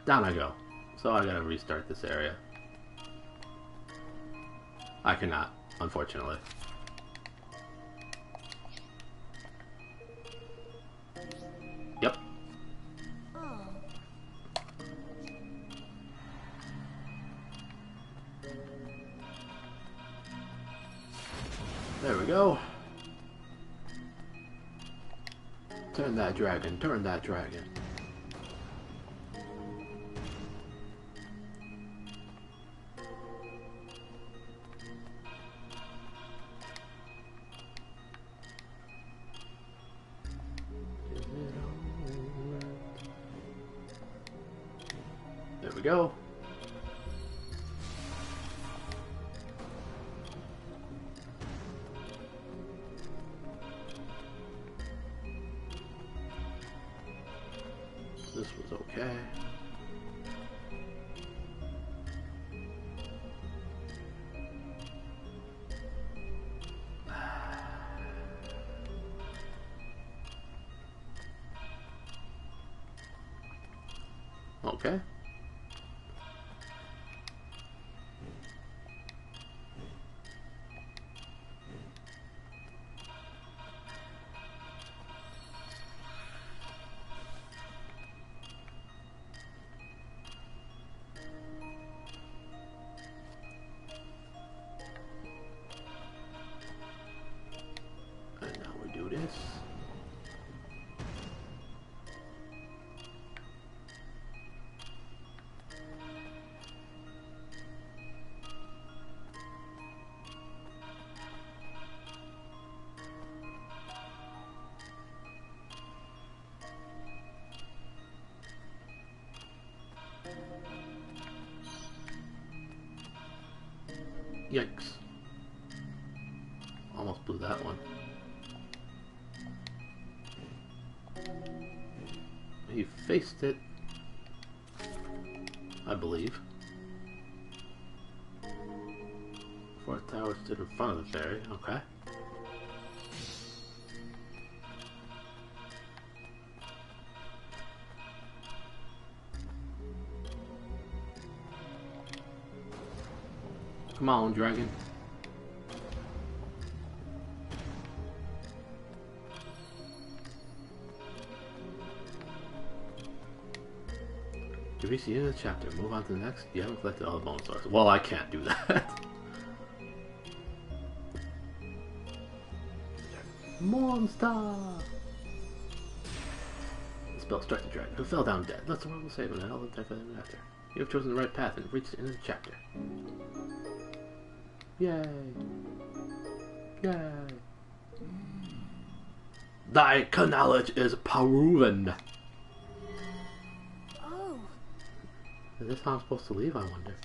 Down I go. So I gotta restart this area. I cannot, unfortunately. Yep. There we go. Turn that dragon, turn that dragon. There we go. This was okay. Okay. Yikes. Almost blew that one. He faced it, I believe. Fourth tower stood in front of the ferry, okay. Come on, dragon. If you see the end of the chapter, move on to the next. You haven't collected all the bone sources. Well, I can't do that. Monster! The spell struck the dragon, who fell down dead. Let's roll the save and hell the death of him after. You have chosen the right path and reached the end of the chapter. Yay! Yay! Thy knowledge is proven! Oh. Is this how I'm supposed to leave, I wonder?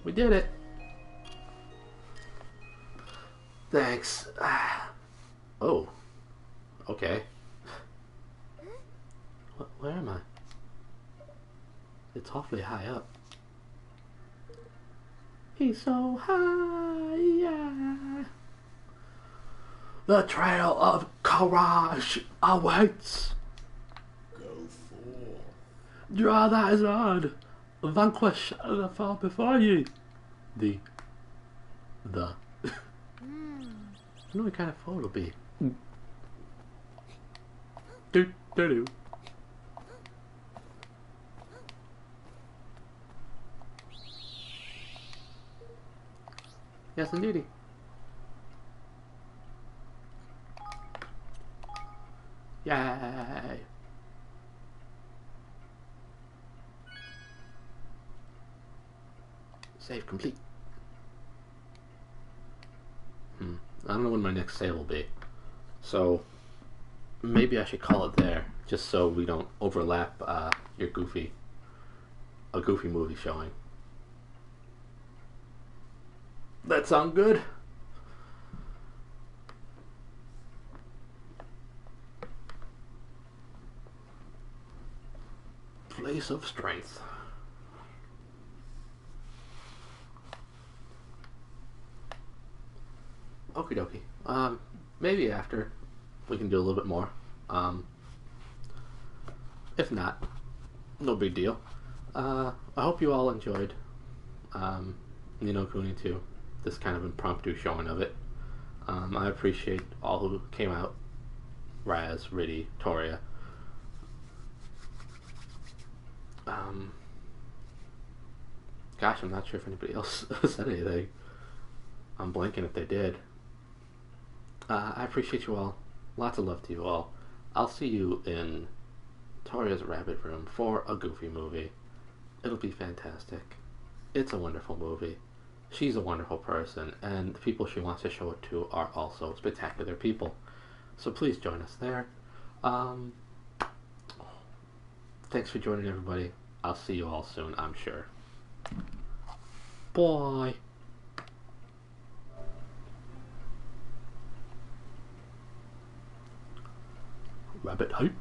We did it! Thanks. Oh. Okay. Where am I? It's awfully high up. He's so high, yeah. The trail of courage awaits. Go for. Draw thy sword. Vanquish the foe before you. The. I know what kind of foe it'll be. Do do do. Yes, indeedy. Yay! Save complete. I don't know when my next save will be, so maybe I should call it there, just so we don't overlap a goofy movie showing. That sound good? Place of strength. Okie dokie. Maybe after we can do a little bit more. If not, no big deal. I hope you all enjoyed No Kuni 2. This kind of impromptu showing of it. I appreciate all who came out. Raz, Riddy, Toria. Gosh, I'm not sure if anybody else said anything. I'm blanking if they did. I appreciate you all. Lots of love to you all. I'll see you in Toria's Rabbit Room for a Goofy movie. It'll be fantastic. It's a wonderful movie. She's a wonderful person, and the people she wants to show it to are also spectacular people. So please join us there. Thanks for joining, everybody. I'll see you all soon, I'm sure. Bye. Rabbit hype.